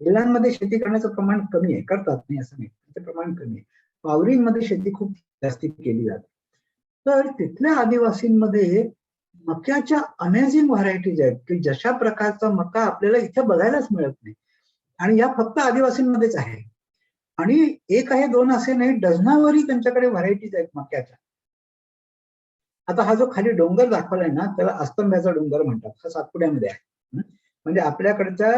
भिल्लांमध्ये शेती करण्याचं प्रमाण कमी आहे, करतात नाही असं नाही, ते प्रमाण कमी आहे. पावरींमध्ये शेती खूप जास्ती केली जाते. तर तिथल्या आदिवासींमध्ये मक्याच्या अमेझिंग व्हरायटीज आहेत की जशा प्रकारचा मका आपल्याला इथे बघायलाच मिळत नाही, आणि या फक्त आदिवासींमध्येच आहे. आणि एक आहे दोन असे नाही, डझनावरही त्यांच्याकडे व्हरायटीज आहेत मक्याच्या. आता हा जो खाली डोंगर दाखवलाय ना, त्याला अस्तंभ्याचा डोंगर म्हणतात, हा सातपुड्यामध्ये आहे. म्हणजे आपल्याकडच्या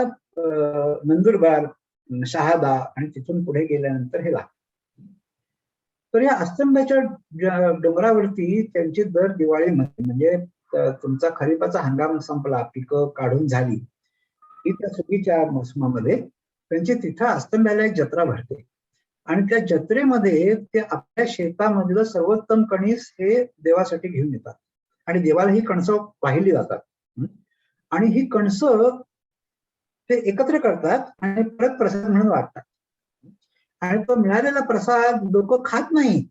नंदुरबार, शहादा आणि तिथून पुढे गेल्यानंतर हे लागतं. तर या अस्तंभ्याच्या डोंगरावरती त्यांची दर दिवाळीमध्ये, म्हणजे तुमचा खरीपाचा हंगाम संपला, पिकं काढून झाली की त्या सुगीच्या मोसमामध्ये त्यांची तिथं अस्तंभ्याला एक जत्रा भरते. आणि त्या जत्रेमध्ये ते आपल्या शेतामधलं सर्वोत्तम कणीस हे देवासाठी घेऊन येतात आणि देवाला ही कणसं वाहिली जातात. आणि ही कणसं ते एकत्र करतात आणि परत प्रसाद म्हणून वाटतात. आणि तो मिळालेला प्रसाद लोक खात नाहीत,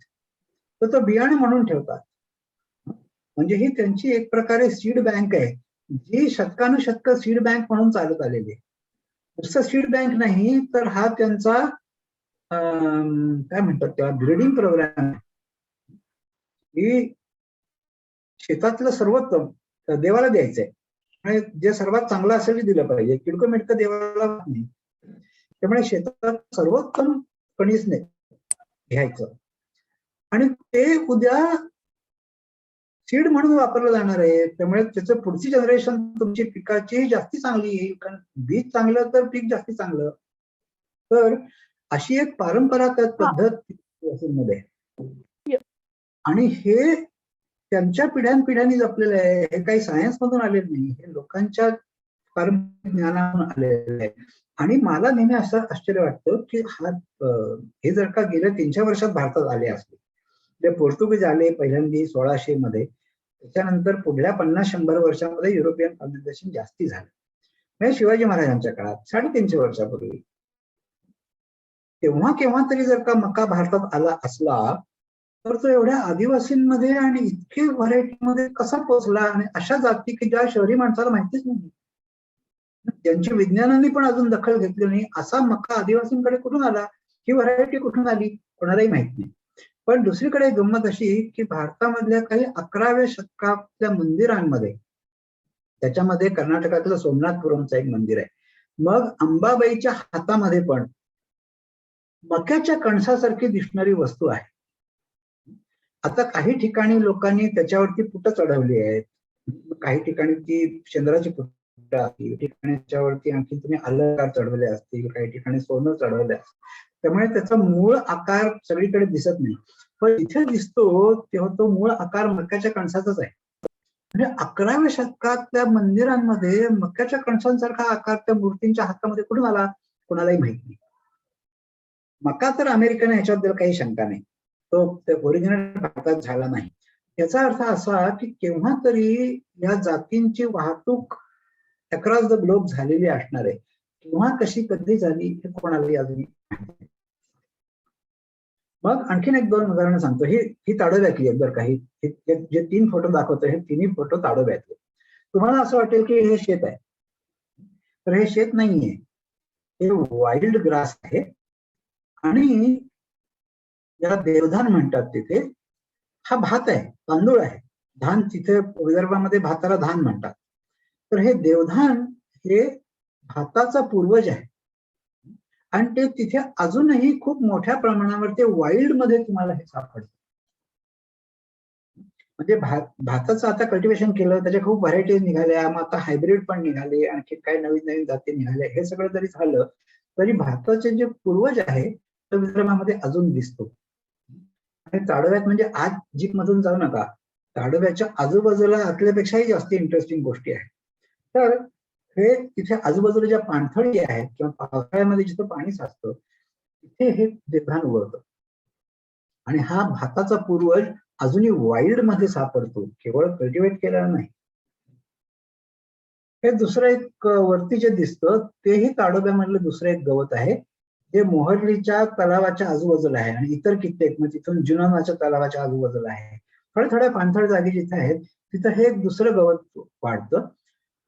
तर तो बियाणे म्हणून ठेवतात. म्हणजे ही त्यांची एक प्रकारे सीड बँक आहे, जी शतकानुशतक सीड बँक म्हणून चालत आलेली आहे. नुसतं सीड बँक नाही, तर हा त्यांचा काय म्हणतात तेव्हा ब्रीडिंग प्रोग्राम आहे. ही शेतातलं सर्वोत्तम देवाला द्यायचंय आणि जे सर्वात चांगलं असेल ते दिलं पाहिजे, किडकं मिडकं देवाला नाही. त्यामुळे शेतात सर्वोत्तम कणीसने घ्यायचं आणि ते उद्या सीड म्हणून वापरलं जाणार आहे. त्यामुळे त्याचं पुढची जनरेशन तुमची पिकाची जास्ती चांगली येईल, कारण बीज चांगलं तर पीक जास्ती चांगलं. तर अशी एक परंपरागत पद्धत मध्ये, आणि हे त्यांच्या पिढ्यानपिढ्यांनी जपलेलं आहे. हे काही सायन्स मधून आलेलं नाही, हे लोकांच्या पारंपरिक ज्ञानातून आलेलं आहे. आणि मला नेहमी असं आश्चर्य वाटतं की हे जर का गेल्या 300 वर्षात भारतात आले असते, जे पोर्तुगीज आले पहिल्यांदा 1600 मध्ये, त्याच्यानंतर पुढल्या 50-100 वर्षामध्ये युरोपियन कॉलनायझेशन जास्ती झालं. म्हणजे शिवाजी महाराजांच्या काळात 350 वर्षापूर्वी, तेव्हा केव्हा तरी जर का मका भारतात आला असला, तर तो एवढ्या आदिवासींमध्ये आणि इतके व्हरायटीमध्ये कसा पोहोचला, आणि अशा जाती की ज्या शहरी माणसाला माहितीच नाही, त्यांची विज्ञानाने पण अजून दखल घेतली नाही, असा मका आदिवासींकडे कुठून आला, ही व्हरायटी कुठून आली, कोणालाही माहित नाही. पण दुसरीकडे गंमत अशी की भारतामधल्या काही 11व्या शतकातल्या मंदिरांमध्ये, त्याच्यामध्ये कर्नाटकातलं सोमनाथपुरमचं एक मंदिर आहे, मग अंबाबाईच्या हातामध्ये पण मक्याच्या कणसासारखी दिसणारी वस्तू आहे. आता काही ठिकाणी लोकांनी त्याच्यावरती पुटं चढवली आहेत, काही ठिकाणी ती चंद्राची पुटं असतील, ठिकाणी त्याच्यावरती आणखी तुम्ही अलंकार चढवले असतील, काही ठिकाणी सोनं चढवले असतील. त्यामुळे त्याचा मूळ आकार सगळीकडे दिसत नाही, पण इथे दिसतो तेव्हा तो मूळ आकार मक्याच्या कणसाचाच आहे. म्हणजे 11व्या शतकातल्या मंदिरांमध्ये मक्याच्या कणसांसारखा आकार त्या मूर्तींच्या हातामध्ये कुठून आला, कोणालाही माहित नाही. मका तर अमेरिकन ह्याच्याबद्दल काही शंका नाही, तो ओरिजिनल भारतात झाला नाही. याचा अर्थ असा की केव्हा तरी या जातींची वाहतूक अक्रॉस द ग्लोब झालेली असणार आहे. केव्हा कशी कधी झाली हे कोणालाही अजून माहिती नाही. मग आणखीन 1-2 उदाहरणं सांगतो. ही ताडोब्यातली आहेत बरं का. जे 3 फोटो दाखवतो, हे 3ही फोटो ताडोब्यातले. तुम्हाला असं वाटेल की हे शेत आहे, तर हे शेत नाहीये, हे वाईल्ड ग्रास आहे. आणि याला देवधान म्हणतात. तिथे हा भात आहे, तांदूळ आहे, धान. तिथे विदर्भामध्ये भाताला धान म्हणतात. तर हे देवधान हे भाताचा पूर्वज आहे आणि ते तिथे अजूनही खूप मोठ्या प्रमाणावर ते वाईल्ड मध्ये तुम्हाला हे सापडतं. म्हणजे भाताचं आता कल्टिवेशन केलं, त्याच्या खूप व्हरायटीज निघाल्या, मग आता हायब्रिड पण निघाले, आणखी काही नवीन नवीन जाती निघाल्या. हे सगळं जरी झालं तरी भाताचे जे पूर्वज आहे तो विदर्भामध्ये अजून दिसतो. आणि ताडोब्यात म्हणजे आज जीप मधून जाऊ नका, ताडोब्याच्या आजूबाजूला असल्यापेक्षाही जास्त इंटरेस्टिंग गोष्टी आहेत. तर हे तिथे आजूबाजूला ज्या पाणथळी आहेत किंवा पावसाळ्यामध्ये जिथं पाणी साचतं तिथे हे देवधान उगवतं. आणि हा भाताचा पूर्वज अजूनही वाईल्ड मध्ये सापडतो, केवळ कल्टिवेट केलेला नाही. हे दुसरं एक वरती जे दिसतं तेही ताडोब्यामधलं दुसरं एक गवत आहे, जे मोहर्लीच्या तलावाच्या आजूबाजूला आहे आणि इतर कित्येक मग तिथून जुनानाच्या तलावाच्या आजूबाजूला आहे. थोड्या थोड्या पाणथळ जागी जिथे आहेत तिथं हे एक दुसरं गवत वाढतं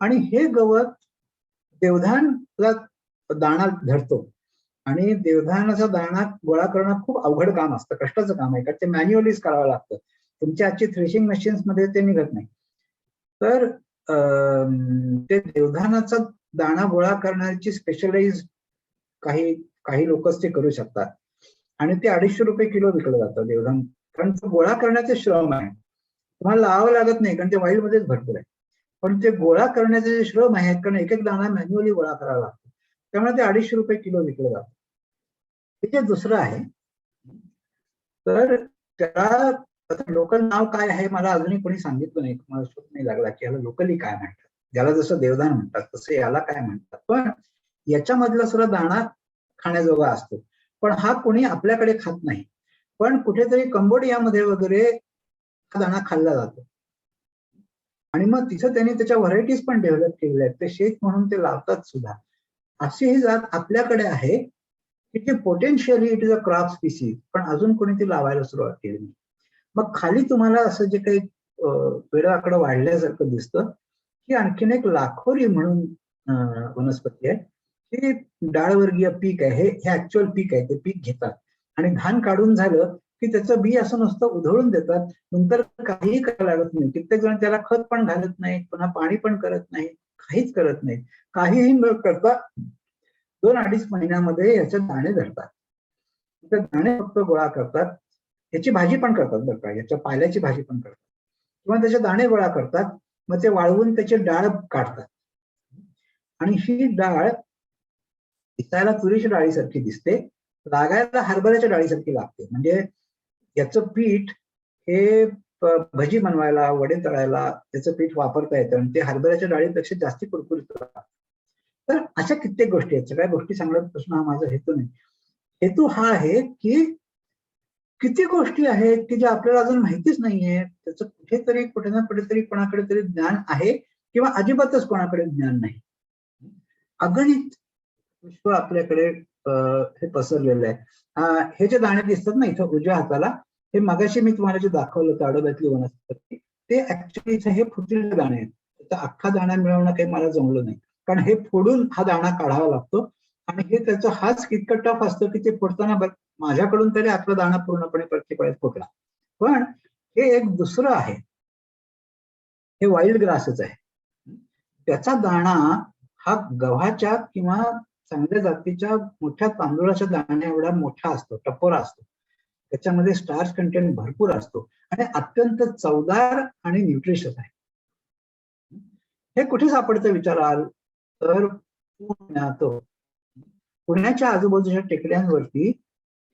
आणि हे गवत देवधानला दाणा धरतो. आणि देवधानाचा दाणा गोळा करणं खूप अवघड काम असतं, कष्टाचं काम आहे, कारण ते मॅन्युअलीच करावं लागतं. तुमच्या आजची थ्रेशिंग मशीन्स मध्ये ते निघत नाही. तर ते देवधानाचा दाणा गोळा करण्याची स्पेशलाइज काही काही लोकच ते करू शकतात आणि ते 250 रुपये किलो विकलं जातं देवधान, कारण तो गोळा करण्याचे श्रम आहे. तुम्हाला लावावं लागत नाही कारण ते वाईल्ड मध्येच भरपूर आहे, पण ते गोळा करण्याचे जे श्रम आहे, कारण एक एक दाणा मॅन्युअली गोळा करावा लागतो, त्यामुळे ते 250 रुपये किलो विकलं जातं. हे जे दुसरं आहे, तर त्याला लोकल नाव काय आहे मला अजूनही कोणी सांगितलं नाही, मला शोध नाही लागला की याला लोकली काय म्हणतात. ज्याला जसं देवधान म्हणतात तसं याला काय म्हणतात, पण याच्यामधला सुद्धा दाणा खाण्याजोगा असतो, पण हा कोणी आपल्याकडे खात नाही. पण कुठेतरी कंबोडियामध्ये वगैरे हा दाणा खाल्ला जातो आणि मग तिथं त्यांनी त्याच्या व्हरायटीज पण डेव्हलप केलेल्या आहेत, ते शेत म्हणून ते लावतात सुद्धा. अशी ही जात आपल्याकडे आहे की ती potentially it is a crop species, पण अजून कोणी ती लावायला सुरुवात केली नाही. मग खाली तुम्हाला असं जे काही वेडावाकडं वाढल्यासारखं दिसतं की आणखीन एक लाखोरी म्हणून वनस्पती आहे. ही डाळवर्गीय पीक आहे, हे ऍक्च्युअल पीक आहे, ते पीक घेतात आणि धान काढून झालं की त्याचं बी असं नुसतं उधळून देतात, नंतर काहीही करायला लागत नाही. कित्येक जण त्याला खत पण घालत नाही, पुन्हा पाणी पण करत नाही, काहीच करत नाही. काहीही न करता 2-2.5 महिन्यामध्ये याचे दाणे धरतात. ते दाणे फक्त गोळा करतात, याची भाजी पण करतात बरं का, याच्या पाल्याची भाजी पण करतात किंवा त्याचे दाणे गोळा करतात, मग ते वाळवून त्याची डाळ काढतात आणि ही डाळ दिसायला तुरीच्या डाळीसारखी दिसते, लागायला हरभऱ्याच्या डाळीसारखी लागते. म्हणजे याचं पीठ हे भजी बनवायला, वडे तळायला त्याचं पीठ वापरता येतं आणि ते हरभऱ्याच्या डाळीपेक्षा जास्ती कुरकुरीत होतात. तर अशा कित्येक गोष्टी आहेत, सगळ्या गोष्टी सांगण्याचा प्रश्न हा माझा हेतू नाही. हेतू हा आहे की किती गोष्टी आहेत की ज्या आपल्याला अजून माहितीच नाहीये, त्याचं कुठेतरी कुठे ना कुठेतरी कोणाकडे तरी ज्ञान आहे किंवा अजिबातच कोणाकडे ज्ञान नाही. अगणित विश्व आपल्याकडे हे पसरलेलं आहे. हे जे दाणे दिसतात ना इथं उजव्या हाताला, हे मगाशी मी तुम्हाला जे दाखवलं ताडोब्यातली वनस्पती, ते ऍक्च्युअली इथे हे फुटलेले दाणे आहेत. त्याचा अख्खा दाणा मिळवणं काही मला जमलं नाही, कारण हे फोडून हा दाणा काढावा लागतो आणि हे त्याचा हाच इतकं टफ असतं की ते फोडताना माझ्याकडून तरी आपला दाणा पूर्णपणे प्रत्येक वेळेस फुटला. पण हे एक दुसरं आहे, हे वाईल्ड ग्रासच आहे. त्याचा दाणा हा गव्हाच्या किंवा चांगल्या जातीच्या मोठ्या तांदूळाच्या दाण्या एवढा मोठा असतो, टपोरा असतो. त्याच्यामध्ये स्टार्च कंटेंट भरपूर असतो आणि अत्यंत चवदार आणि न्यूट्रिशियस आहे. हे कुठे सापडतं विचाराल तर पुण्याच्या आजूबाजूच्या टेकड्यांवरती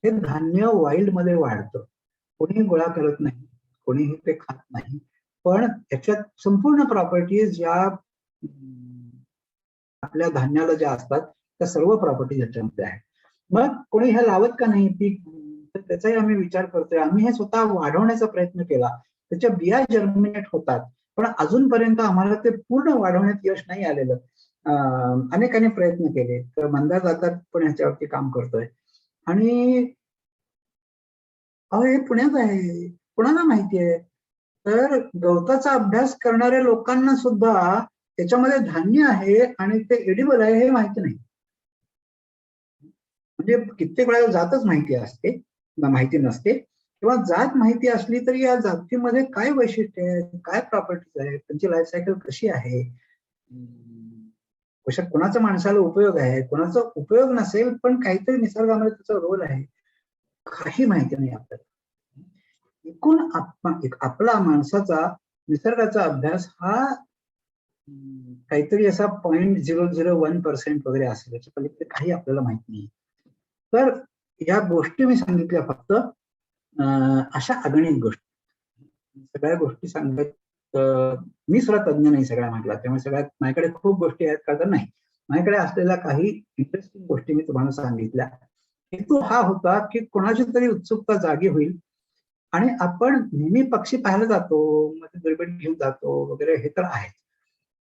हे धान्य वाईल्ड मध्ये वाढतं. कोणीही गोळा करत नाही, कोणीही ते खात नाही, पण त्याच्यात संपूर्ण प्रॉपर्टीज या आपल्या धान्याला ज्या असतात त्या सर्व प्रॉपर्टीज याच्यामध्ये आहेत. मग कोणी हे लावत का नाही पीक, तर त्याचाही आम्ही विचार करतोय. आम्ही हे स्वतः वाढवण्याचा प्रयत्न केला, त्याच्या बिया जर्मिनेट होतात, पण अजूनपर्यंत आम्हाला ते पूर्ण वाढवण्यात यश नाही आलेलं. अनेकाने प्रयत्न केले, तर मंदार जातात पण ह्याच्यावरती काम करतोय आणि हे पुण्यात आहे, कुणाला माहिती आहे. तर गवताचा अभ्यास करणाऱ्या लोकांना सुद्धा त्याच्यामध्ये धान्य आहे आणि ते एडिबल आहे हे माहिती नाही. म्हणजे कित्येक वेळा जातच माहिती असते, माहिती नसते, किंवा जात माहिती असली तरी या जातीमध्ये काय वैशिष्ट्य आहे, काय प्रॉपर्टीज आहेत, त्यांची लाईफ सायकल कशी आहे, कशा कोणाचा माणसाला उपयोग आहे, कोणाचा उपयोग नसेल पण काहीतरी निसर्गामध्ये त्याचा रोल आहे, काही माहिती नाही आपल्याला. एकूण आपला माणसाचा निसर्गाचा अभ्यास हा काहीतरी असा 0.001% वगैरे असेल, याच्या पलीकडे काही आपल्याला माहित नाही. तर या गोष्टी मी सांगितल्या फक्त अशा अगणित गोष्टी, सगळ्या गोष्टी सांगत मी सुद्धा तज्ञ नाही सगळ्या म्हटला, त्यामुळे सगळ्यात माझ्याकडे खूप गोष्टी आहेत का तर नाही. माझ्याकडे असलेल्या काही इंटरेस्टिंग गोष्टी मी तुम्हाला सांगितल्या. हेतू हा होता की कोणाची तरी उत्सुकता जागी होईल आणि आपण नेहमी पक्षी पाहायला जातो, मग दुर्बीण घेऊन जातो वगैरे, हे तर आहे.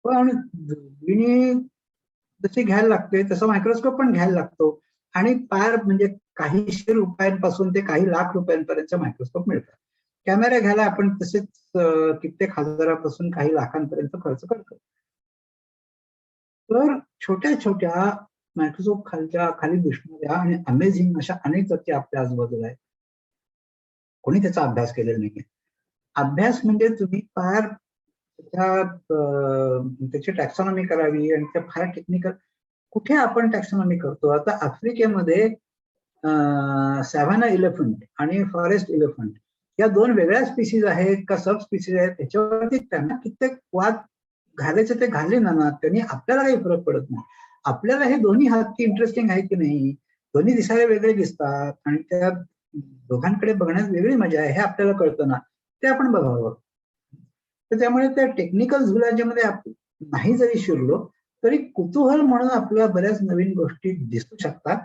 पण दुर्बिणी जशी घ्यायला लागते तसं मायक्रोस्कोप पण घ्यायला लागतो आणि फार म्हणजे काहीशे रुपयांपासून ते काही लाख रुपयांपर्यंतचे मायक्रोस्कोप मिळतात. कॅमेरा घ्यायला आपण तसेच कित्येक हजारापासून काही लाखांपर्यंत खर्च करतो. तर छोट्या छोट्या मायक्रोस्कोप खाली दिसणाऱ्या आणि अमेझिंग अशा अनेक जाती आपल्या आजूबाजूला आहेत. कोणी त्याचा अभ्यास केलेला नाही. अभ्यास म्हणजे तुम्ही फार त्याची टॅक्सॉनॉमी करावी आणि त्या फार टेक्निकल कुठे आपण टॅक्सॉनॉमी करतो. आता आफ्रिकेमध्ये सॅव्हाना इलेफंट आणि फॉरेस्ट इलेफंट या दोन वेगळ्या स्पीसीज आहेत का सब स्पीसीज आहेत, त्याच्यावरती त्यांना कित्येक वाद घालायचे ते घाले ना, त्यांनी आपल्याला काही फरक पडत नाही. आपल्याला हे दोन्ही हत्ती इंटरेस्टिंग आहे की नाही, दोन्ही दिसायला वेगळे दिसतात आणि त्या दोघांकडे बघण्यात वेगळी मजा आहे हे आपल्याला कळतं ना, ते आपण बघावं. तर त्यामुळे त्या टेक्निकल झुलाच्यामध्ये नाही जरी शिरलो तरी कुतूहल म्हणून आपल्याला बऱ्याच नवीन गोष्टी दिसू शकतात.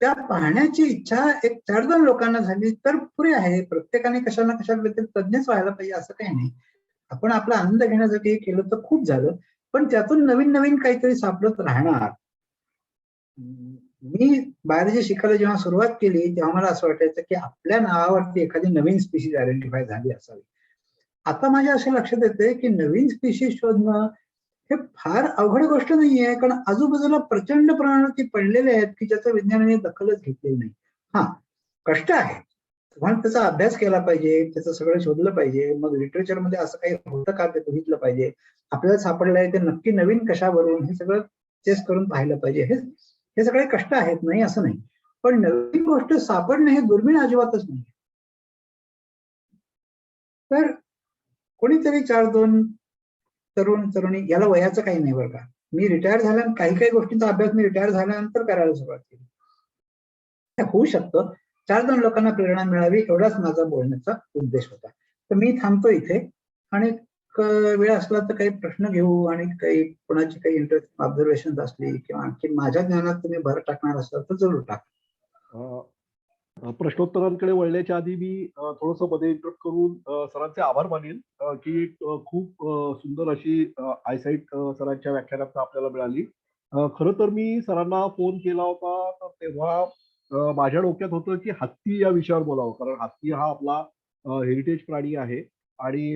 त्या पाहण्याची इच्छा एक 4-2 लोकांना झाली तर पुरे आहे. प्रत्येकाने कशाला ना कशाबद्दल तज्ञच व्हायला पाहिजे असं काही नाही. आपण आपला आनंद घेण्यासाठी हे केलं तर खूप झालं, पण त्यातून नवीन नवीन काहीतरी सापडत राहणार. मी बायोलॉजी शिकायला जेव्हा सुरुवात केली तेव्हा मला असं वाटायचं की आपल्या नावावरती एखादी नवीन स्पीशीज आयडेंटिफाय झाली असावी. आता माझ्या असे लक्षात येते की नवीन स्पीशीज शोधणं हे फार अवघड गोष्ट नाहीये, कारण आजूबाजूला प्रचंड प्रमाणात पडलेले आहेत की ज्याचं विज्ञानाने दखलच घेतलेली नाही. हा, कष्ट आहे, तुम्हाला त्याचा अभ्यास केला पाहिजे, त्याचं सगळं शोधलं पाहिजे, मग लिटरेचरमध्ये असं काही होतं का ते बघितलं पाहिजे, आपल्याला सापडलं आहे ते नक्की नवीन कशावरून हे सगळं टेस्ट करून पाहिलं पाहिजे. हे सगळे कष्ट आहेत, नाही असं नाही, पण नवीन गोष्ट सापडणं हे दुर्मिळ अजिबातच नाही. तर कोणीतरी 4-2 तरुण तरुणी, याला वयाचं काही नाही बरं का, मी रिटायर झाल्या काही काही गोष्टींचा अभ्यास मी रिटायर झाल्यानंतर करायला सुरुवात केली. होऊ शकतं 4-2 लोकांना प्रेरणा मिळावी एवढाच माझा बोलण्याचा उद्देश होता. तर मी थांबतो इथे आणि वेळ असला तर काही प्रश्न घेऊ आणि काही कोणाची काही इंटरेस्ट ऑब्झर्वेशन असली किंवा आणखी माझ्या ज्ञानात तुम्ही भर टाकणार असाल तर जरूर टाका. प्रश्नोत्तरांकडे वळण्याच्या आधी मी थोडंसं मध्ये इंटरप्ट करून सरांचे आभार मानेन की खूप सुंदर अशी आयसाईट सरांच्या व्याख्यानात आपल्याला मिळाली. खरं तर मी सरांना फोन केला होता तर तेव्हा माझ्या डोक्यात होतं की हत्ती या विषयावर बोलावं, कारण हत्ती हा आपला हेरिटेज प्राणी आहे आणि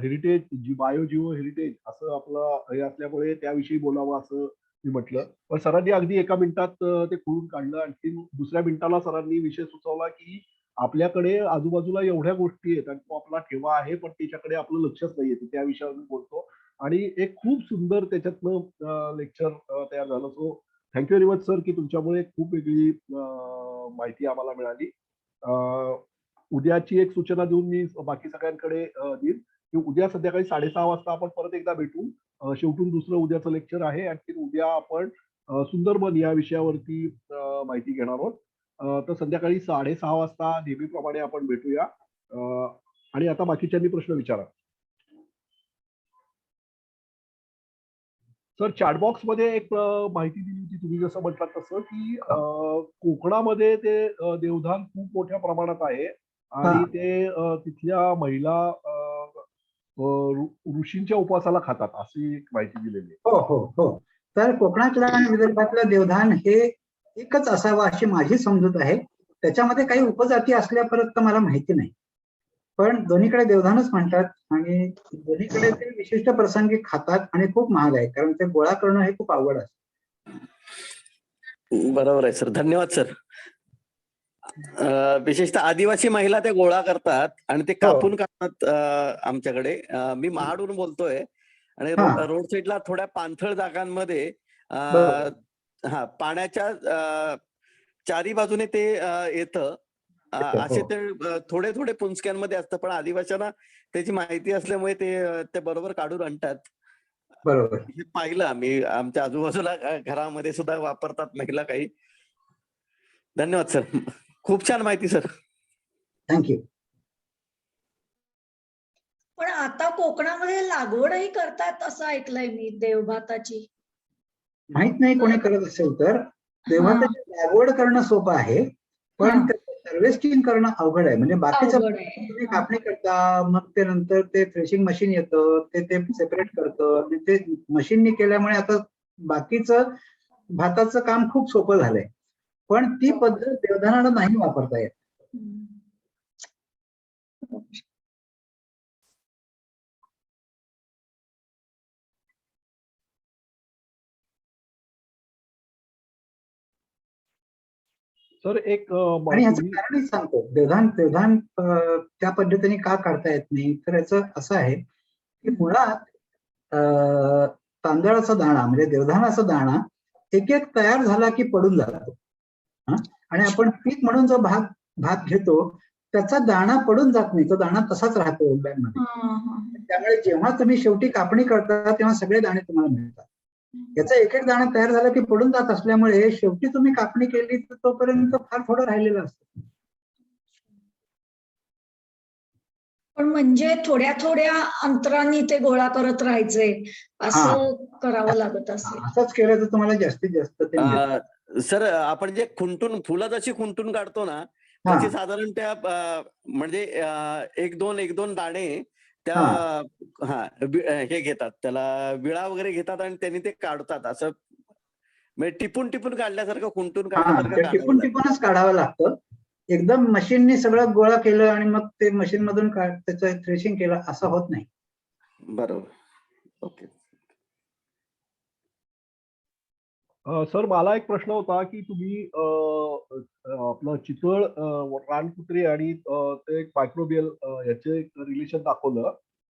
हेरिटेज बायोजिओ हेरिटेज असं आपलं हे असल्यामुळे त्याविषयी बोलावं असं मी म्हटलं. पण सरांनी अगदी एका मिनिटात ते खोडून काढलं. आणखी दुसऱ्या मिनिटाला सरांनी विषय सुचवला की आपल्याकडे आजूबाजूला एवढ्या गोष्टी आहेत आणि तो आपला ठेवा आहे, पण त्याच्याकडे आपलं लक्षच नाहीये. त्या विषयावर मी बोलतो आणि एक खूप सुंदर त्याच्यातनं लेक्चर तयार झालं. So thank you very much sir की तुमच्यामुळे खूप वेगळी माहिती आम्हाला मिळाली. उद्याची एक सूचना देऊन मी बाकी सगळ्यांकडे देईन की उद्या संध्याकाळी 6:30 वाजता आपण परत एकदा भेटू. शेवटून दुसरं उद्याचं लेक्चर आहे. आणखी उद्या आपण सुंदरबन या विषयावरती माहिती घेणार आहोत. तर संध्याकाळी 6:30 वाजता नेहमीप्रमाणे आपण भेटूया. आणि आता बाकीच्यांनी प्रश्न विचारा. सर चॅटबॉक्स मध्ये एक माहिती दिली होती तुम्ही जसं म्हटलात तसं की कोकणामध्ये ते देवधान खूप मोठ्या प्रमाणात आहे आणि ते तिथल्या महिला ऋषींच्या उपवासाला खातात अशी एक माहिती दिलेली आहे. हो हो हो. तर कोकणातलं आणि विदर्भातलं देवधान हे एकच असावं अशी माझी समजूत आहे. त्याच्यामध्ये काही उपजाती असल्या परत तर मला माहिती नाही, पण दोन्हीकडे देवधानच म्हणतात आणि दोन्हीकडे ते विशिष्ट प्रसंगी खातात आणि खूप महाग आहे, कारण ते गोळा करणं हे खूप अवघड असतं. बरोबर आहे सर, धन्यवाद सर. विशेषतः आदिवासी महिला ते गोळा करतात आणि ते कापून काढतात आमच्याकडे. मी महाडून बोलतोय आणि रोड साईडला थोड्या पाणथळ जागांमध्ये पाण्याच्या चारी बाजूने ते येतं असे हो. ते थोडे थोडे पुंजक्यांमध्ये असतं, पण आदिवासींना त्याची माहिती असल्यामुळे ते बरोबर काढून आणतात. बरोबर. हे पाहिलं आम्ही आमच्या आजूबाजूला घरामध्ये सुद्धा वापरतात महिला काही. धन्यवाद सर. खूप छान माहिती सर. थँक्यू. पण आता कोकणामध्ये लागवडही करतात असं ऐकलंय मी देवभाताची. माहित नाही कोणी करत असेल तर, तेव्हा हा, त्याची लागवड करणं सोपं आहे, पण हा, त्याचं हार्वेस्टिंग करणं अवघड आहे. म्हणजे बाकीचं अवघड आहे. तुम्ही हा. कापणी करता, मग ते नंतर ते थ्रेशिंग मशीन येतं, ते सेपरेट करतं, आणि ते मशीननी केल्यामुळे आता बाकीचं भाताचं काम खूप सोपं झालंय. पण ती पद्धत देवधानाला नाही वापरता येत. हम्म. सर एक आणि ह्याचं तुम्ही कारणही सांगतो. देवधान त्या पद्धतीने का काढता येत नाही, तर याचं असं आहे की मुळात तांदळाचा दाणा म्हणजे देवधानाचा दाणा एक एक तयार झाला की पडून जातो. आणि आपण पीक म्हणून जो भात घेतो त्याचा दाणा पडून जात नाही, तो दाणा तसाच राहतो बॅगमध्ये. हा, हा. त्यामुळे जेव्हा तुम्ही शेवटी कापणी करता तेव्हा सगळे दाणे तुम्हाला मिळतात. याचा एक एक दाणा तयार झाला की पडून जात असल्यामुळे शेवटी तुम्ही कापणी केली तर तोपर्यंत फार थोडं राहिलेलं असतं. पण म्हणजे थोड्या थोड्या अंतराने ते गोळा करत राहायचे असं करावं लागत असेल. असंच केलं तर तुम्हाला जास्तीत जास्त ते मिळतं. सर आपण जे फुलं जशी खुंटून काढतो ना, हा, तशी साधारण त्या म्हणजे एक दोन दाणे त्या हा. हे घेतात, त्याला विळा वगैरे घेतात आणि त्यांनी ते काढतात. असं म्हणजे टिपून टिपून काढल्यासारखं, खुंटून काढल्यासारखं ते काढावं टिपून लागतं. टिपूनच काढावं लागतं. एकदम मशीननी सगळं गोळा केलं आणि मग ते मशीन मधून त्याचं थ्रेशिंग केलं असं होत नाही. बरोबर. ओके. सर मला एक प्रश्न होता की तुम्ही आपलं चितळ रानकुत्री आणि ते एक मायक्रोबियल याचे रिलेशन दाखवलं.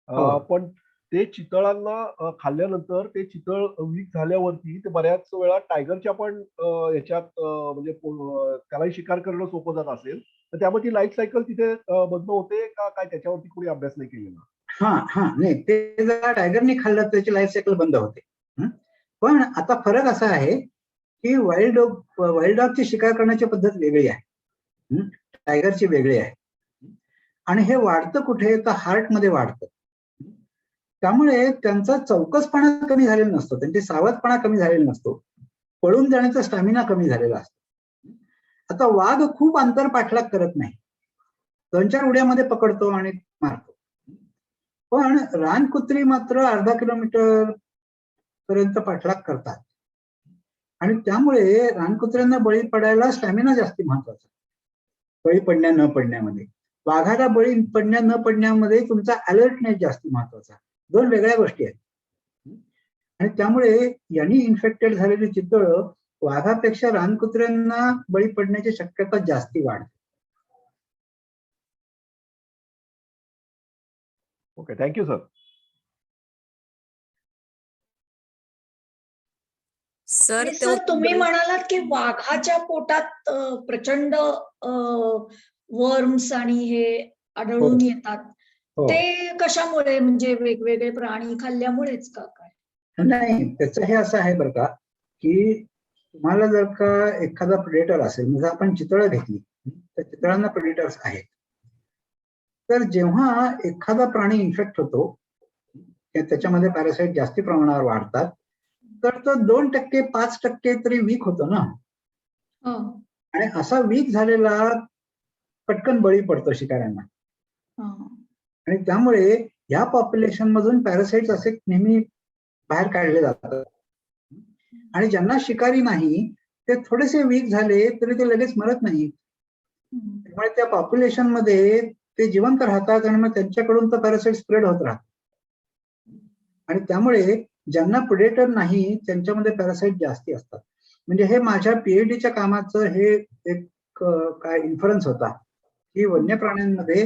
हो. पण ते चितळांना खाल्ल्यानंतर ते चितळ वीक झाल्यावरती ते बऱ्याच वेळा टायगरच्या पण याच्यात म्हणजे त्यालाही शिकार करणं सोपं जात असेल, तर त्यामुळे ती लाईफ सायकल तिथे बंद होते का काय, त्याच्यावरती कोणी अभ्यास नाही केलेला? नाही, ते जर टायगरनी खाल्लं त्याची लाईफ सायकल बंद होते. पण आता फरक असा आहे की वाईल्ड डॉगची शिकार करण्याची पद्धत वेगळी आहे, टायगरची वेगळी आहे. आणि हे वाढतं कुठे, तर हार्टमध्ये वाढतं. त्यामुळे त्यांचा चौकसपणा कमी झालेला नसतो, त्यांची सावधपणा कमी झालेला नसतो, पळून जाण्याचा स्टॅमिना कमी झालेला असतो. आता वाघ खूप अंतर पाठलाग करत नाही, 2-4 उड्यामध्ये पकडतो आणि मारतो. पण रानकुत्री मात्र अर्धा किलोमीटर पर्यंत पाठलाग करतात. आणि त्यामुळे रानकुत्र्यांना बळी पडायला स्टॅमिना जास्ती महत्वाचा, बळी पडण्या न पडण्यामध्ये. वाघाला बळी पडण्या न पडण्यामध्ये तुमचा अलर्टनेस जास्ती महत्वाचा. 2 वेगळ्या गोष्टी आहेत. आणि त्यामुळे यांनी इन्फेक्टेड झालेली चितळ वाघापेक्षा रानकुत्र्यांना बळी पडण्याची शक्यता जास्ती वाढते. Okay, thank you sir. सर आणि सर तुम्ही म्हणालात की वाघाच्या पोटात प्रचंड वर्म्स आणि हे आढळून येतात. हो. ते कशामुळे, म्हणजे वेगवेगळे प्राणी खाल्ल्यामुळेच का काय? नाही, त्याचं हे असं आहे बरं का, की तुम्हाला जर का एखादा प्रेडेटर असेल, म्हणजे आपण चितळं घेतली तर चितळांना प्रेडेटर्स आहेत. तर जेव्हा एखादा प्राणी इन्फेक्ट होतो, त्याच्यामध्ये पॅरासाइट जास्ती प्रमाणावर वाढतात, तर तो 2% 5% तरी वीक होतो ना. आणि असा वीक झालेला पटकन बळी पडतो शिकाऱ्यांना. आणि त्यामुळे या पॉप्युलेशन मधून पॅरासाइट्स असे नेहमी बाहेर काढले जातात. आणि ज्यांना शिकारी नाही ते थोडेसे वीक झाले तरी ते लगेच मरत नाही, त्यामुळे त्या पॉप्युलेशन मध्ये ते जिवंत राहतात आणि मग त्यांच्याकडून तो पॅरासाइट स्प्रेड होत राहतात. आणि त्यामुळे ज्यांना प्रेडेटर नाही त्यांच्यामध्ये पॅरासाइट जास्ती असतात. म्हणजे हे माझ्या पीएचडीच्या कामाचं हे एक काय इन्फरन्स होता की वन्य प्राण्यांमध्ये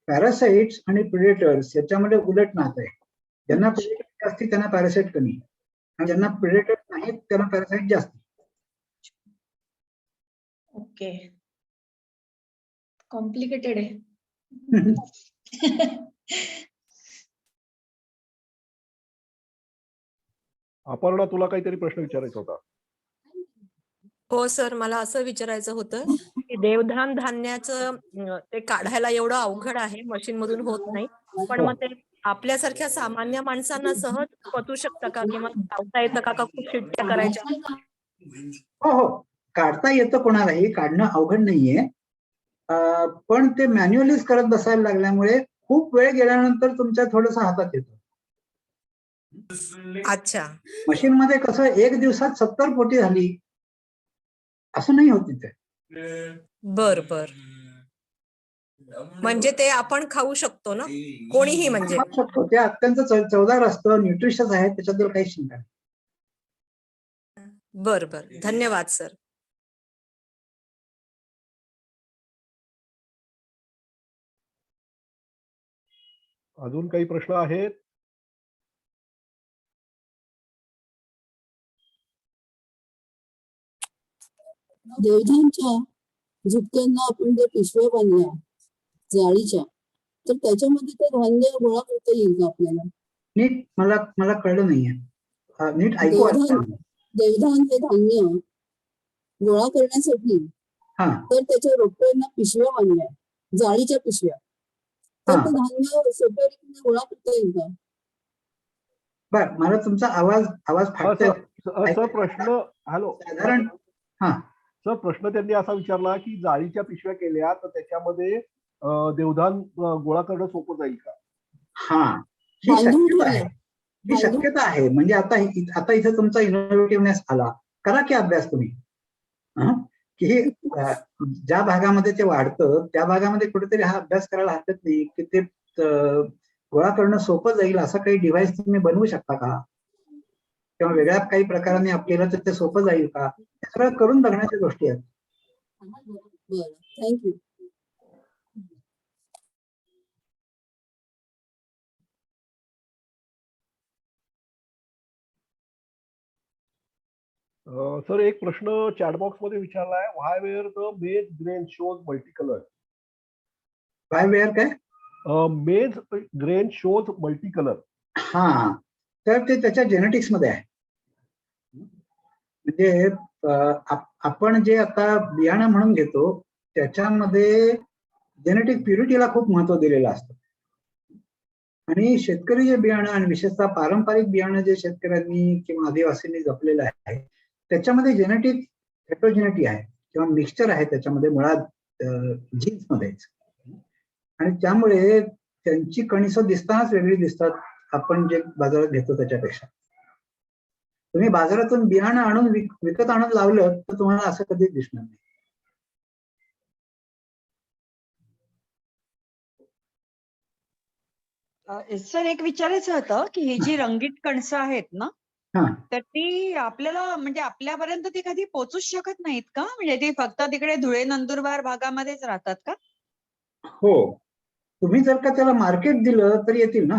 पॅरासाइट्स आणि प्रेडेटर्स याच्यामध्ये उलट नातं आहे. ज्यांना प्रेडेटर जास्ती त्यांना पॅरासाइट कमी, आणि ज्यांना प्रेडेटर नाहीत त्यांना पॅरासाइट जास्त. ओके, कॉम्प्लिकेटेड आहे. अपर्णा, तुला काहीतरी प्रश्न विचारायचा होता. हो सर, मला असं विचारायचं होतं की देवधान धान्याचं ते काढायला एवढं अवघड आहे, मशीन मधून होत नाही. पण मग ते आपल्यासारख्या सामान्य माणसांना सहज पचू शकतं का, किंवा लावता येतं का, का खूप शिट्ट्या करायच्या? हो हो, काढता येतं कोणालाही, काढणं अवघड नाहीये. पण ते मॅन्युअलीच करत बसायला लागल्यामुळे खूप वेळ गेल्यानंतर तुमच्या थोडंसं हातात येतं. अच्छा. मशीन मध्ये कसं 1 दिवसात 70 पोती झाली असं नाही होत तिथे. बर बर. म्हणजे ते आपण खाऊ शकतो ना, कोणीही म्हणजे? खाऊ शकतो. ते अत्यंत चवदार असतं, न्यूट्रिशियस आहे, त्याच्याबद्दल काही चिंता नाही. बर बर, धन्यवाद सर. अजून काही प्रश्न आहेत? देवधानच्या झुपक्यांना आपण जर पिशव्या बांधल्या जाळीच्या, तर त्याच्यामध्ये ते धान्य गोळा करता येईल का आपल्याला? नीट मला कळलं नाहीये. नीट ऐकू देवधान देवधान हे धान्य गोळा करण्यासाठी हा तर त्याच्या रोपट्यांना पिशव्या बांधल्या, जाळीच्या पिशव्या, तर हा ते धान्य सोप्या रीतीने गोळा करता येईल का? बर, मला तुमचा आवाज फाटतोय. सर प्रश्न, हॅलो साधारण हा सर, प्रश्न त्यांनी असा विचारला की जाळीच्या पिशव्या केल्या तर त्याच्यामध्ये देवधान गोळा करणं सोपं जाईल का? हा, ही बांधून शक्यता आहे. ठेवलं. ही शक्यता आहे. म्हणजे आता इथे तुमचा इनोव्हेटिव्हनेस आला. करा की अभ्यास तुम्ही. की हे ज्या भागामध्ये ते वाढतं त्या भागामध्ये कुठेतरी हा अभ्यास करायला हरकत नाही की ते गोळा करणं सोपं जाईल असं काही डिव्हाइस तुम्ही बनवू शकता का, किंवा वेगळ्या काही प्रकाराने आपल्याला तर ते सोपं जाईल का, हे सगळं करून बघण्याच्या गोष्टी आहेत. बरं, थँक्यू. सर, एक प्रश्न चॅट बॉक्स मध्ये विचारलाय, why were the maize grain shows multi colour? काय वेळ काय? मेज ग्रेन शोज मल्टी कलर. हा, तर ते त्याच्या जेनेटिक्स मध्ये आहे. म्हणजे आपण जे आता बियाणं म्हणून घेतो त्याच्यामध्ये जेनेटिक प्युरिटीला खूप महत्व दिलेलं असतं. आणि शेतकरी जे बियाणं आणि विशेषतः पारंपरिक बियाणं जे शेतकऱ्यांनी किंवा आदिवासींनी जपलेलं आहे त्याच्यामध्ये जेनेटिक हेट्रोजेनिटी आहे किंवा मिक्सचर आहे त्याच्यामध्ये मुळात जीन्स मध्येच. आणि त्यामुळे त्यांची कणीसं दिसतानाच वेगळी दिसतात आपण जे बाजारात घेतो त्याच्यापेक्षा. तुम्ही बाजारातून बियाणं आणून विकत आणून लावलं तर तुम्हाला असं कधीच दिसणार नाही. सर, एक विचारायचं होतं की ही जी रंगीत कणसं आहेत ना, हा, तर ती आपल्याला म्हणजे आपल्यापर्यंत ती कधी पोहोचूच शकत नाहीत का? म्हणजे ती फक्त तिकडे धुळे नंदुरबार भागामध्येच राहतात का? हो, तुम्ही जर का त्याला मार्केट दिलं तर येतील ना.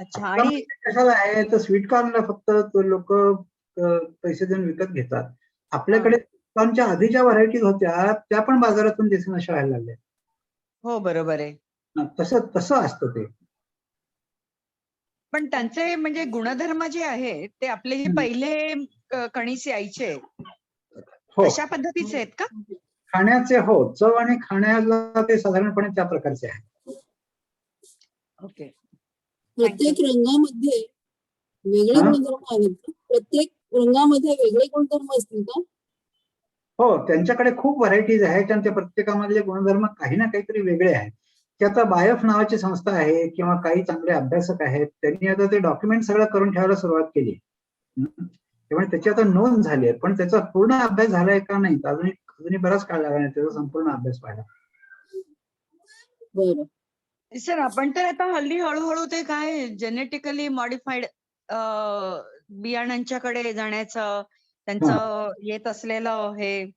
अच्छा. आता आणि market कशाला आहे तर स्वीट कॉर्नला फक्त लोक पैसे देऊन विकत घेतात. आपल्याकडे स्वीट आधी व्हरायटीज होत्या त्या पण बाजारातून दिसून अशा व्हायला लागल्या. हो, बरोबर आहे. तसं असतं ते. पण त्यांचे म्हणजे गुणधर्म जे आहेत ते आपले जे पहिले कणीस यायचे हो, तशा पद्धतीचे आहेत का? खाण्याचे हो, चव आणि खाण्याला ते साधारणपणे त्या प्रकारचे आहे. ओके. प्रत्येक रंगामध्ये वेगळे हा? गुणधर्म आहेत का? प्रत्येक रंगामध्ये वेगळे गुणधर्म असतील का? हो, त्यांच्याकडे खूप व्हरायटीज आहेत आणि त्या प्रत्येकामधले गुणधर्म काही ना काहीतरी वेगळे आहेत. ते आता बायफ नावाची संस्था आहे किंवा काही चांगले अभ्यासक आहेत त्यांनी आता ते डॉक्युमेंट सगळं करून ठेवायला सुरुवात केली. त्यामुळे त्याची आता नोंद झाली आहे. पण त्याचा पूर्ण अभ्यास झालाय का नाही अजूनही बराच काळ लागला नाही त्याचा संपूर्ण अभ्यास व्हायला. बरं. सर, आपण तर आता हल्ली हळूहळू ते काय जेनेटिकली मॉडिफाईड बियाणांच्याकडे जाण्याचं त्यांचं येत असलेलं हे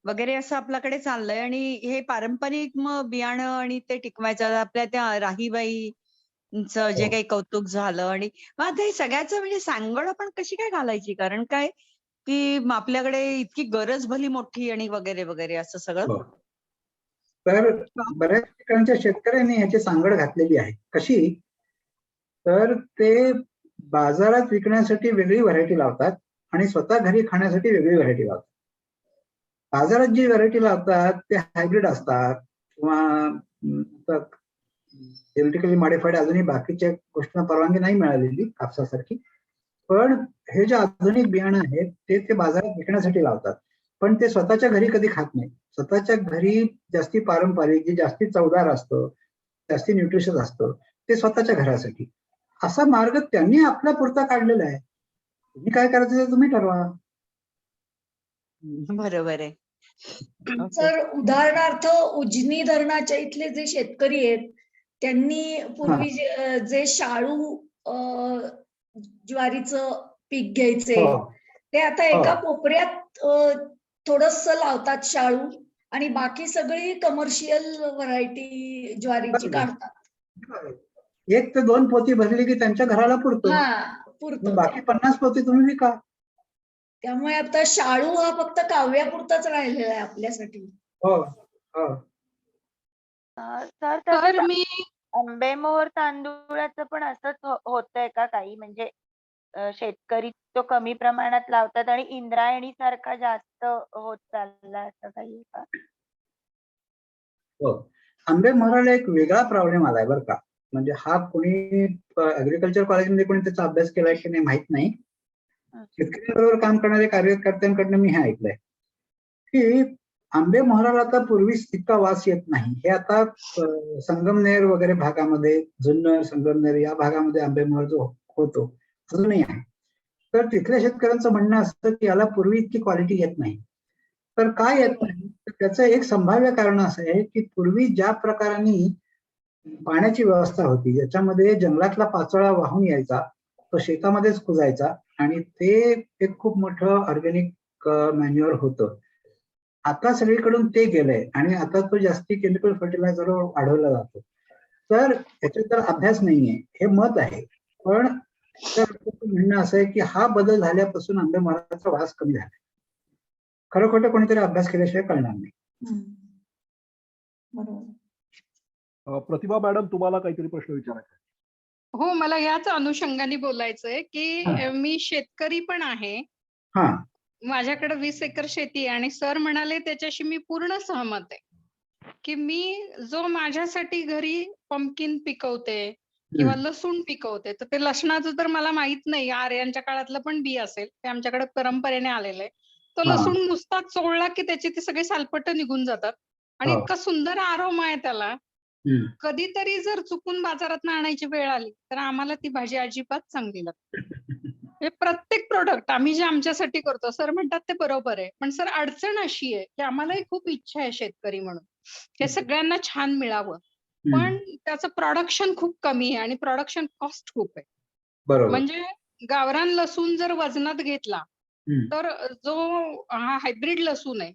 वगैरे असं आपल्याकडे चाललंय. आणि हे पारंपरिक मग बियाणं आणि ते टिकवायचं आपल्या त्या राहीबाईंचं जे काही कौतुक झालं. आणि मग आता हे सगळ्याचं म्हणजे सांगड आपण कशी काय घालायची? कारण काय की आपल्याकडे इतकी गरज भली मोठी आणि वगैरे वगैरे असं सगळं? हो. तर बऱ्याच ठिकाणच्या शेतकऱ्यांनी ह्याची सांगड घातलेली आहे. कशी? तर ते बाजारात विकण्यासाठी वेगळी व्हरायटी लावतात आणि स्वतः घरी खाण्यासाठी वेगळी व्हरायटी लावतात. बाजारात जी व्हरायटी लावतात ते हायब्रिड असतात किंवा जेनेटिकली मॉडिफाईड अजूनही बाकीच्या गोष्टींना परवानगी नाही मिळालेली कापसासारखी. पण हे जे आधुनिक बियाणं आहेत ते बाजारात विकण्यासाठी लावतात. पण ते स्वतःच्या घरी कधी खात नाही. स्वतःच्या घरी जास्ती पारंपरिक, जे जास्ती चवदार असतं, जास्ती न्यूट्रिशियस असतं, ते स्वतःच्या घरासाठी. असा मार्ग त्यांनी आपल्या पुरता काढलेला आहे. तुम्ही काय करायचं ते तुम्ही ठरवा. बरोबर आहे. तर उदाहरणार्थ उजनी धरणाच्या इथले जे शेतकरी आहेत त्यांनी पूर्वी जे शाळू ज्वारीचं पीक घ्यायचे हो. ते आता एका कोपऱ्यात थोडस लावतात शाळू आणि बाकी सगळी कमर्शियल व्हरायटी ज्वारीची काढतात. 1 ते 2 पोती भरली की त्यांच्या घराला पुरतो. पुरतं बाकी 50 पोती तुम्ही विका. त्यामुळे आता शाळू हा फक्त काव्यापुरताच राहिलेला आहे आपल्यासाठी. हो हो. तर मी आंबेमोहोर तांदूळाचं पण असंच होतंय का काही, म्हणजे शेतकरी तो कमी प्रमाणात लावतात आणि इंद्रायणी सारखा जास्त होत चाललाय, असं काही आहे का? हो. आंबेमोहोरला एक वेगळा प्रॉब्लेम आलाय बरं का. म्हणजे हा कोणी ऍग्रिकल्चर कॉलेजमध्ये कोणी त्याचा अभ्यास केलाय की नाही माहित नाही. शेतकऱ्यांबरोबर काम करणाऱ्या कार्यकर्त्यांकडनं मी हे ऐकलंय की आंबेमोहोराला आता पूर्वी इतका वास येत नाही. हे आता संगमनेर वगैरे भागामध्ये, जुन्नर संगमनेर या भागामध्ये आंबेमोहोर जो होतो अजूनही आहे. तर तिथल्या शेतकऱ्यांचं म्हणणं असतं की याला पूर्वी इतकी क्वालिटी येत नाही. तर काय येत नाही, तर त्याचं एक संभाव्य कारण असं आहे की पूर्वी ज्या प्रकाराने पाण्याची व्यवस्था होती, ज्याच्यामध्ये जंगलातला पाचोळा वाहून यायचा, तो शेतामध्येच कुजायचा आणि ते एक खूप मोठं ऑर्गॅनिक मॅन्युअर होतं. आता सगळीकडून ते गेलंय आणि आता तो जास्ती केमिकल फर्टिलायझर वाढवला जातो. तर याच्यात तर अभ्यास नाहीये, हे मत आहे. पण म्हणणं असं आहे की हा बदल झाल्यापासून आंबेमोहोराचा वास कमी झाला. खरं खोटं कोणीतरी अभ्यास केल्याशिवाय कळणार नाही. बरोबर. प्रतिभा मॅडम, तुम्हाला काहीतरी प्रश्न विचारायचा आहे? हो, मला याच अनुषंगाने बोलायचंय की मी शेतकरी पण आहे. हा. माझ्याकडे 20 एकर शेती आहे आणि सर म्हणाले त्याच्याशी मी पूर्ण सहमत आहे की मी जो माझ्यासाठी घरी पंपकिन पिकवते किंवा लसूण पिकवते, तर ते लसणाचं तर मला माहित नाही, आर्यांच्या काळातलं पण बी असेल, ते आमच्याकडे परंपरेने आलेलं आहे. तो लसूण नुसता चोळला की त्याचे ते सगळे सालपट निघून जातात आणि इतका सुंदर आरोमा आहे त्याला. कधीतरी जर चुकून बाजारात आणायची वेळ आली तर आम्हाला ती भाजी अजिबात चांगली लागते. प्रत्येक प्रोडक्ट आम्ही जे आमच्यासाठी करतो, सर म्हणतात ते बरोबर आहे, पण सर अडचण अशी आहे की आम्हालाही खूप इच्छा आहे शेतकरी म्हणून हे सगळ्यांना छान मिळावं, पण त्याचं प्रोडक्शन खूप कमी आहे आणि प्रोडक्शन कॉस्ट खूप आहे. म्हणजे गावरान लसूण जर वजनात घेतला तर जो हा हायब्रिड लसूण आहे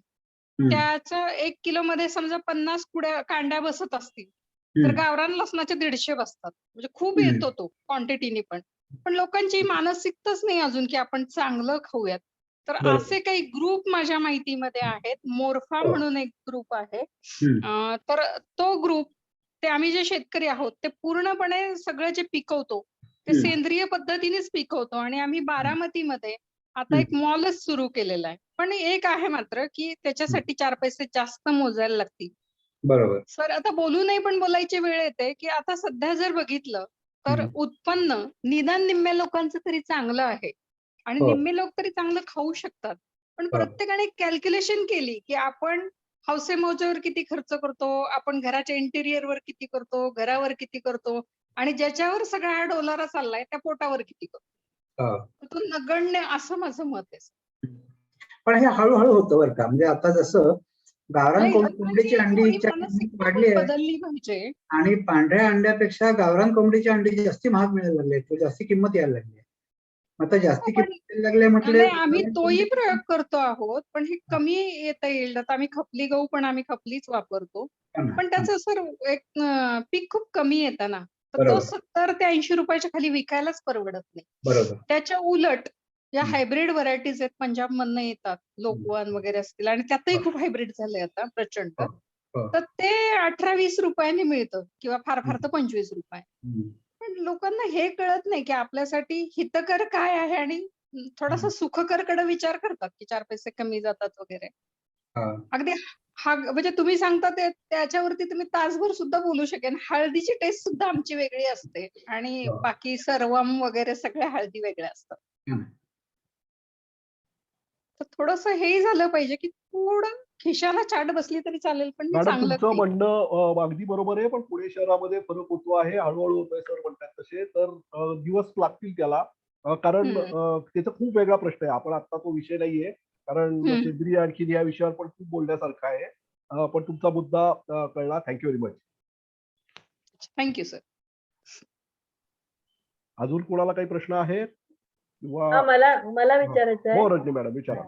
त्याचं 1 किलो मध्ये समजा 50 कांड्या बसत असतील तर गावरान लसणाचे 150 बसतात. म्हणजे खूप येतो तो क्वांटिटीने पण लोकांची मानसिकताच नाही अजून की आपण चांगलं खाऊयात. तर असे काही ग्रुप माझ्या माहितीमध्ये आहेत. मोरफा म्हणून एक ग्रुप आहे. तर तो ग्रुप, ते आम्ही जे शेतकरी आहोत ते पूर्णपणे सगळं जे पिकवतो ते सेंद्रिय पद्धतीनेच पिकवतो आणि आम्ही बारामतीमध्ये आता एक मॉलच सुरू केलेला आहे. पण एक आहे मात्र की त्याच्यासाठी 4 पैसे जास्त मोजायला लागतील. बरोबर. सर आता बोलू नये पण बोलायची वेळ येते की आता सध्या जर बघितलं तर उत्पन्न निदान निम्म्या लोकांचं तरी चांगलं आहे आणि निम्मे लोक तरी चांगलं खाऊ शकतात. पण प्रत्येकाने कॅल्क्युलेशन केली की आपण हौसेमौजेवर किती खर्च करतो, आपण घराच्या इंटेरियरवर किती करतो, घरावर किती करतो आणि ज्याच्यावर सगळा हा डोलारा चाललाय त्या पोटावर किती करतो. तो नगण्य असं माझं मत आहे. पण हे हळूहळू होतं बरं का. म्हणजे आता जसं गावरान कोंबडीची अंडीची वाढली आहे बदलली पाहिजे आणि पांढऱ्या अंड्यापेक्षा गावरान कोंबडीची अंडी जास्ती महाग मिळायला लागले, तो जास्ती किंमत यायला लागली. आता जास्ती किंमत यायला लागले म्हटले आम्ही तोही प्रयोग करतो आहोत, पण हे कमी येता येईल. आता आम्ही खपली गहू पण आम्ही खपलीच वापरतो, पण त्याचं सर एक पीक खूप कमी येतं ना, तर तो 70 ते 80 रुपयाच्या खाली विकायलाच परवडत नाही. बरोबर. त्याच्या उलट या हम्म. हायब्रिड व्हरायटीज आहेत, पंजाब मधनं येतात, लोकवन वगैरे असतील, आणि त्यातही खूप हायब्रिड झालंय आता प्रचंड. हो, हो. तर ते 18-20 रुपयांनी मिळतं, किंवा फार फार तर 25 रुपये. हम्म. पण लोकांना हे कळत नाही की आपल्यासाठी हितकर काय आहे, आणि थोडासा सुखकरकडे विचार करतात की 4 पैसे कमी जातात वगैरे. हा. अगदी हा म्हणजे तुम्ही सांगता ते त्याच्यावरती तुम्ही तासभर सुद्धा बोलू शकेन. हळदीची टेस्ट सुद्धा आमची वेगळी असते, आणि हो. बाकी सर्वम वगैरे सगळ्या हळदी वेगळ्या असतात. हम्म. तर थोडंसं हेही झालं पाहिजे की थोडं खिशाला चाट बसली तरी चालेल, पण मी मॅडम चांगलं तुमचं खाईन. म्हणणं अगदी बरोबर आहे, पण पुणे शहरामध्ये फरक होतो आहे, हळूहळू होतोय सर म्हणतात तसे. तर दिवस लागतील त्याला, कारण त्याचा खूप वेगळा प्रश्न आहे. आपण आता तो विषय नाहीये, कारण सेंद्रिय आणखी या विषयावर पण खूप बोलण्यासारखं आहे. पण तुमचा मुद्दा कळला. Thank you very much. Thank you sir. अजून कोणाला काही प्रश्न आहेत किंवा हा, मला विचारायचं हो आहे. रजनी मॅडम विचारा.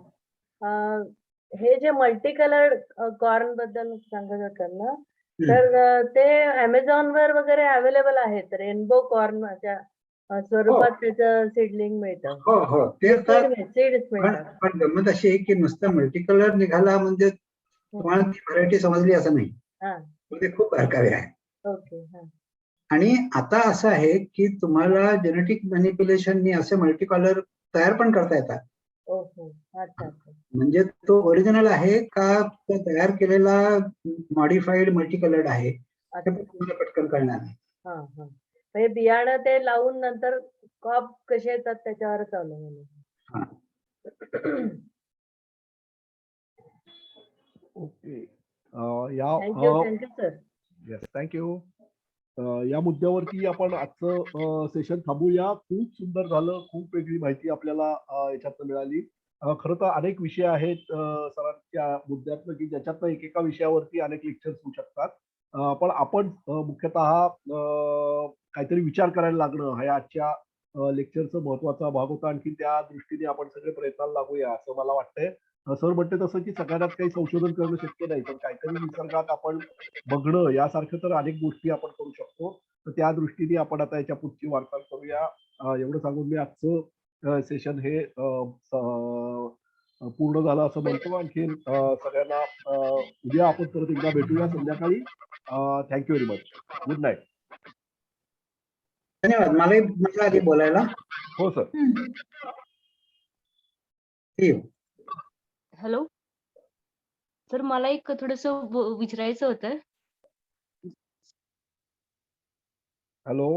हे जे मल्टी कलर्ड कॉर्न बद्दल सांगत होतात ना, तर ते Amazon वर वगैरे अवेलेबल आहेत. रेनबो कॉर्न स्वरूपात त्याचं सीडलिंग मिळतं. हो हो, ते तर सीड्स मिळतात. पण गंमत अशी आहे की नुसतं मल्टी कलर निघाला म्हणजे तुम्हाला ती व्हरायटी समजली असं नाही. हा, ते खूप बारकावे आहे. ओके. हा, आणि आता असं आहे की तुम्हाला जेनेटिक मॅनिप्युलेशननी असे मल्टी कलर तयार पण करता येतात. ओके. अच्छा अच्छा. म्हणजे तो ओरिजिनल आहे का तो तयार केलेला मॉडिफाईड मल्टी कलर्ड आहे हे पण तुम्हाला पटकन कळणार नाही. हा हा. म्हणजे बियाणं ते लावून नंतर क्रॉप कसे येतात त्याच्यावरच अवलंबून आहे. हा. Okay. Thank you sir. Yes thank you. या मुद्द्यावरती आपण आजचं सेशन थांबूया. खूप सुंदर झालं. खूप वेगळी माहिती आपल्याला याच्यातनं मिळाली. खरं तर अनेक विषय आहेत सरांच्या मुद्द्यातनं की ज्याच्यातनं एकेका विषयावरती अनेक लेक्चर्स होऊ शकतात. पण आपण मुख्यतः काहीतरी विचार करायला लागणं हा या आजच्या लेक्चरचा महत्वाचा भाग होता. आणखी त्या दृष्टीने आपण सगळे प्रयत्नाला लागूया असं मला वाटतंय. सर म्हणते तसं की सगळ्यात काही संशोधन करणं शक्य नाही, पण काहीतरी निसर्गात आपण बघणं यासारखं तर अनेक गोष्टी आपण करू शकतो. तर त्या दृष्टीने आपण आता याच्या पुढची वार्ता करूया. एवढं सांगून मी आजचं सेशन हे पूर्ण झालं असं म्हणतो. आणखी सगळ्यांना उद्या आपण परत एकदा भेटूया संध्याकाळी. Thank you very much. Good night. धन्यवाद. मला आधी बोलायला. हो सर. हॅलो सर, मला एक थोडस विचारायचं होतं. हॅलो.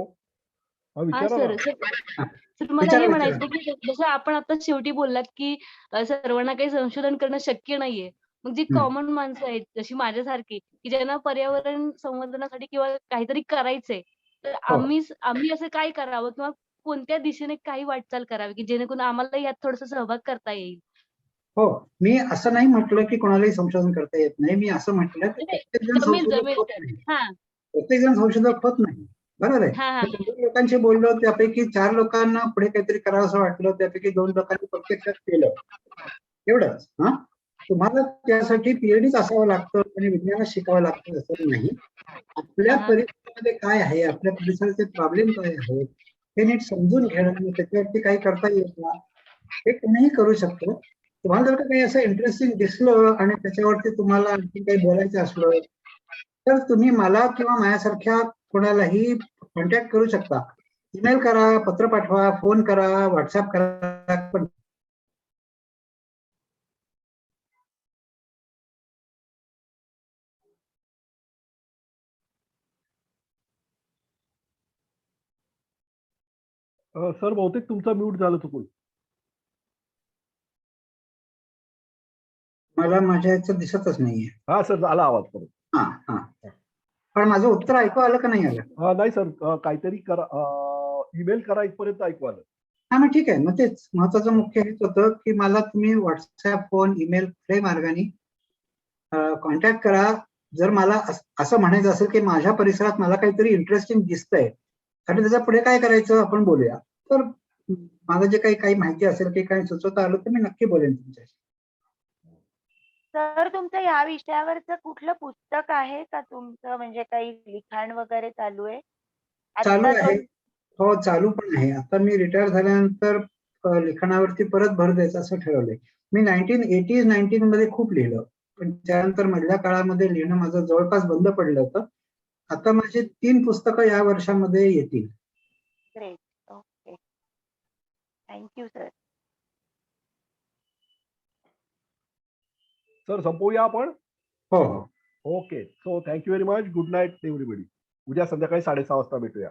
हा विचारा सर. ना. सर मला हे म्हणायचं की जसं आपण आता शेवटी बोललात की सर्वांना काही संशोधन करणं शक्य नाहीये. मग जी कॉमन माणसं आहेत जशी माझ्यासारखी की ज्यांना पर्यावरण संवर्धनासाठी किंवा काहीतरी करायचंय, तर आम्ही असं काय करावं किंवा कोणत्या दिशेने काही वाटचाल करावी की जेणेकरून आम्हाला यात थोडासा सहभाग करता येईल? हो, मी असं नाही म्हटलं की कोणालाही संशोधन करता येत नाही. मी असं म्हटलं की प्रत्येक जण संशोधक होत नाही. बरोबर आहे. 2 लोकांशी बोललो, त्यापैकी 4 लोकांना पुढे काहीतरी करावं असं वाटलं, त्यापैकी 2 लोकांनी प्रत्यक्षात केलं, एवढंच. तुम्हाला त्यासाठी पीएचडीच असावं लागतं आणि विज्ञानात शिकावं लागतं असं नाही. आपल्या परिसरामध्ये काय आहे, आपल्या परिसराचे प्रॉब्लेम काय आहेत हे नीट समजून घेणं, त्याच्यावरती काही करता येत ना, हे कोणीही करू शकतो. तुम्हाला जर काही असं इंटरेस्टिंग दिसलं आणि त्याच्यावरती तुम्हाला आणखी काही बोलायचं असलं तर तुम्ही मला किंवा माझ्यासारख्या कोणालाही कॉन्टॅक्ट करू शकता. ईमेल करा, पत्र पाठवा, फोन करा, व्हॉट्सअप करा. पण सर बहुतेक तुमचा म्यूट झालं चुकून. मला माझ्या याचं दिसतच नाहीये. हा सर आला आवाज परत. हा हा. पण माझं उत्तर ऐकू आलं का नाही आलं? नाही सर, काहीतरी करा, ईमेल करा इथपर्यंत ऐकू आलं. हा मग ठीक आहे. मग तेच महत्वाचं मुख्य हेच होतं की मला तुम्ही व्हॉट्सअप, फोन, ईमेल कुठल्याही मार्गाने कॉन्टॅक्ट करा. जर मला असं म्हणायचं असेल की माझ्या परिसरात मला काहीतरी इंटरेस्टिंग दिसतंय आणि त्याच्या पुढे काय करायचं आपण बोलूया, तर मला जे काही माहिती असेल की काही सुचवता आलं तर मी नक्की बोलेन तुमच्याशी. सर तुमचं या विषयावरचं कुठलं पुस्तक आहे का तुमचं, म्हणजे काही लिखाण वगैरे चालू आहे? चालू आहे. हो चालू पण आहे. आता मी रिटायर झाल्यानंतर लिखाणावरती परत भर द्यायचा असं ठरवलंय. मी 1980s-19 मध्ये खूप लिहिलं, पण त्यानंतर मधल्या काळामध्ये लिहिणं माझं जवळपास बंद पडलं होतं. आता माझी 3 पुस्तकं या वर्षामध्ये येतील. Great. Okay. Thank you sir. Sir संपवूया आपण. हो हो. Okay. So thank you very much. Good night everybody. उद्या संध्याकाळी 6:30 वाजता भेटूया.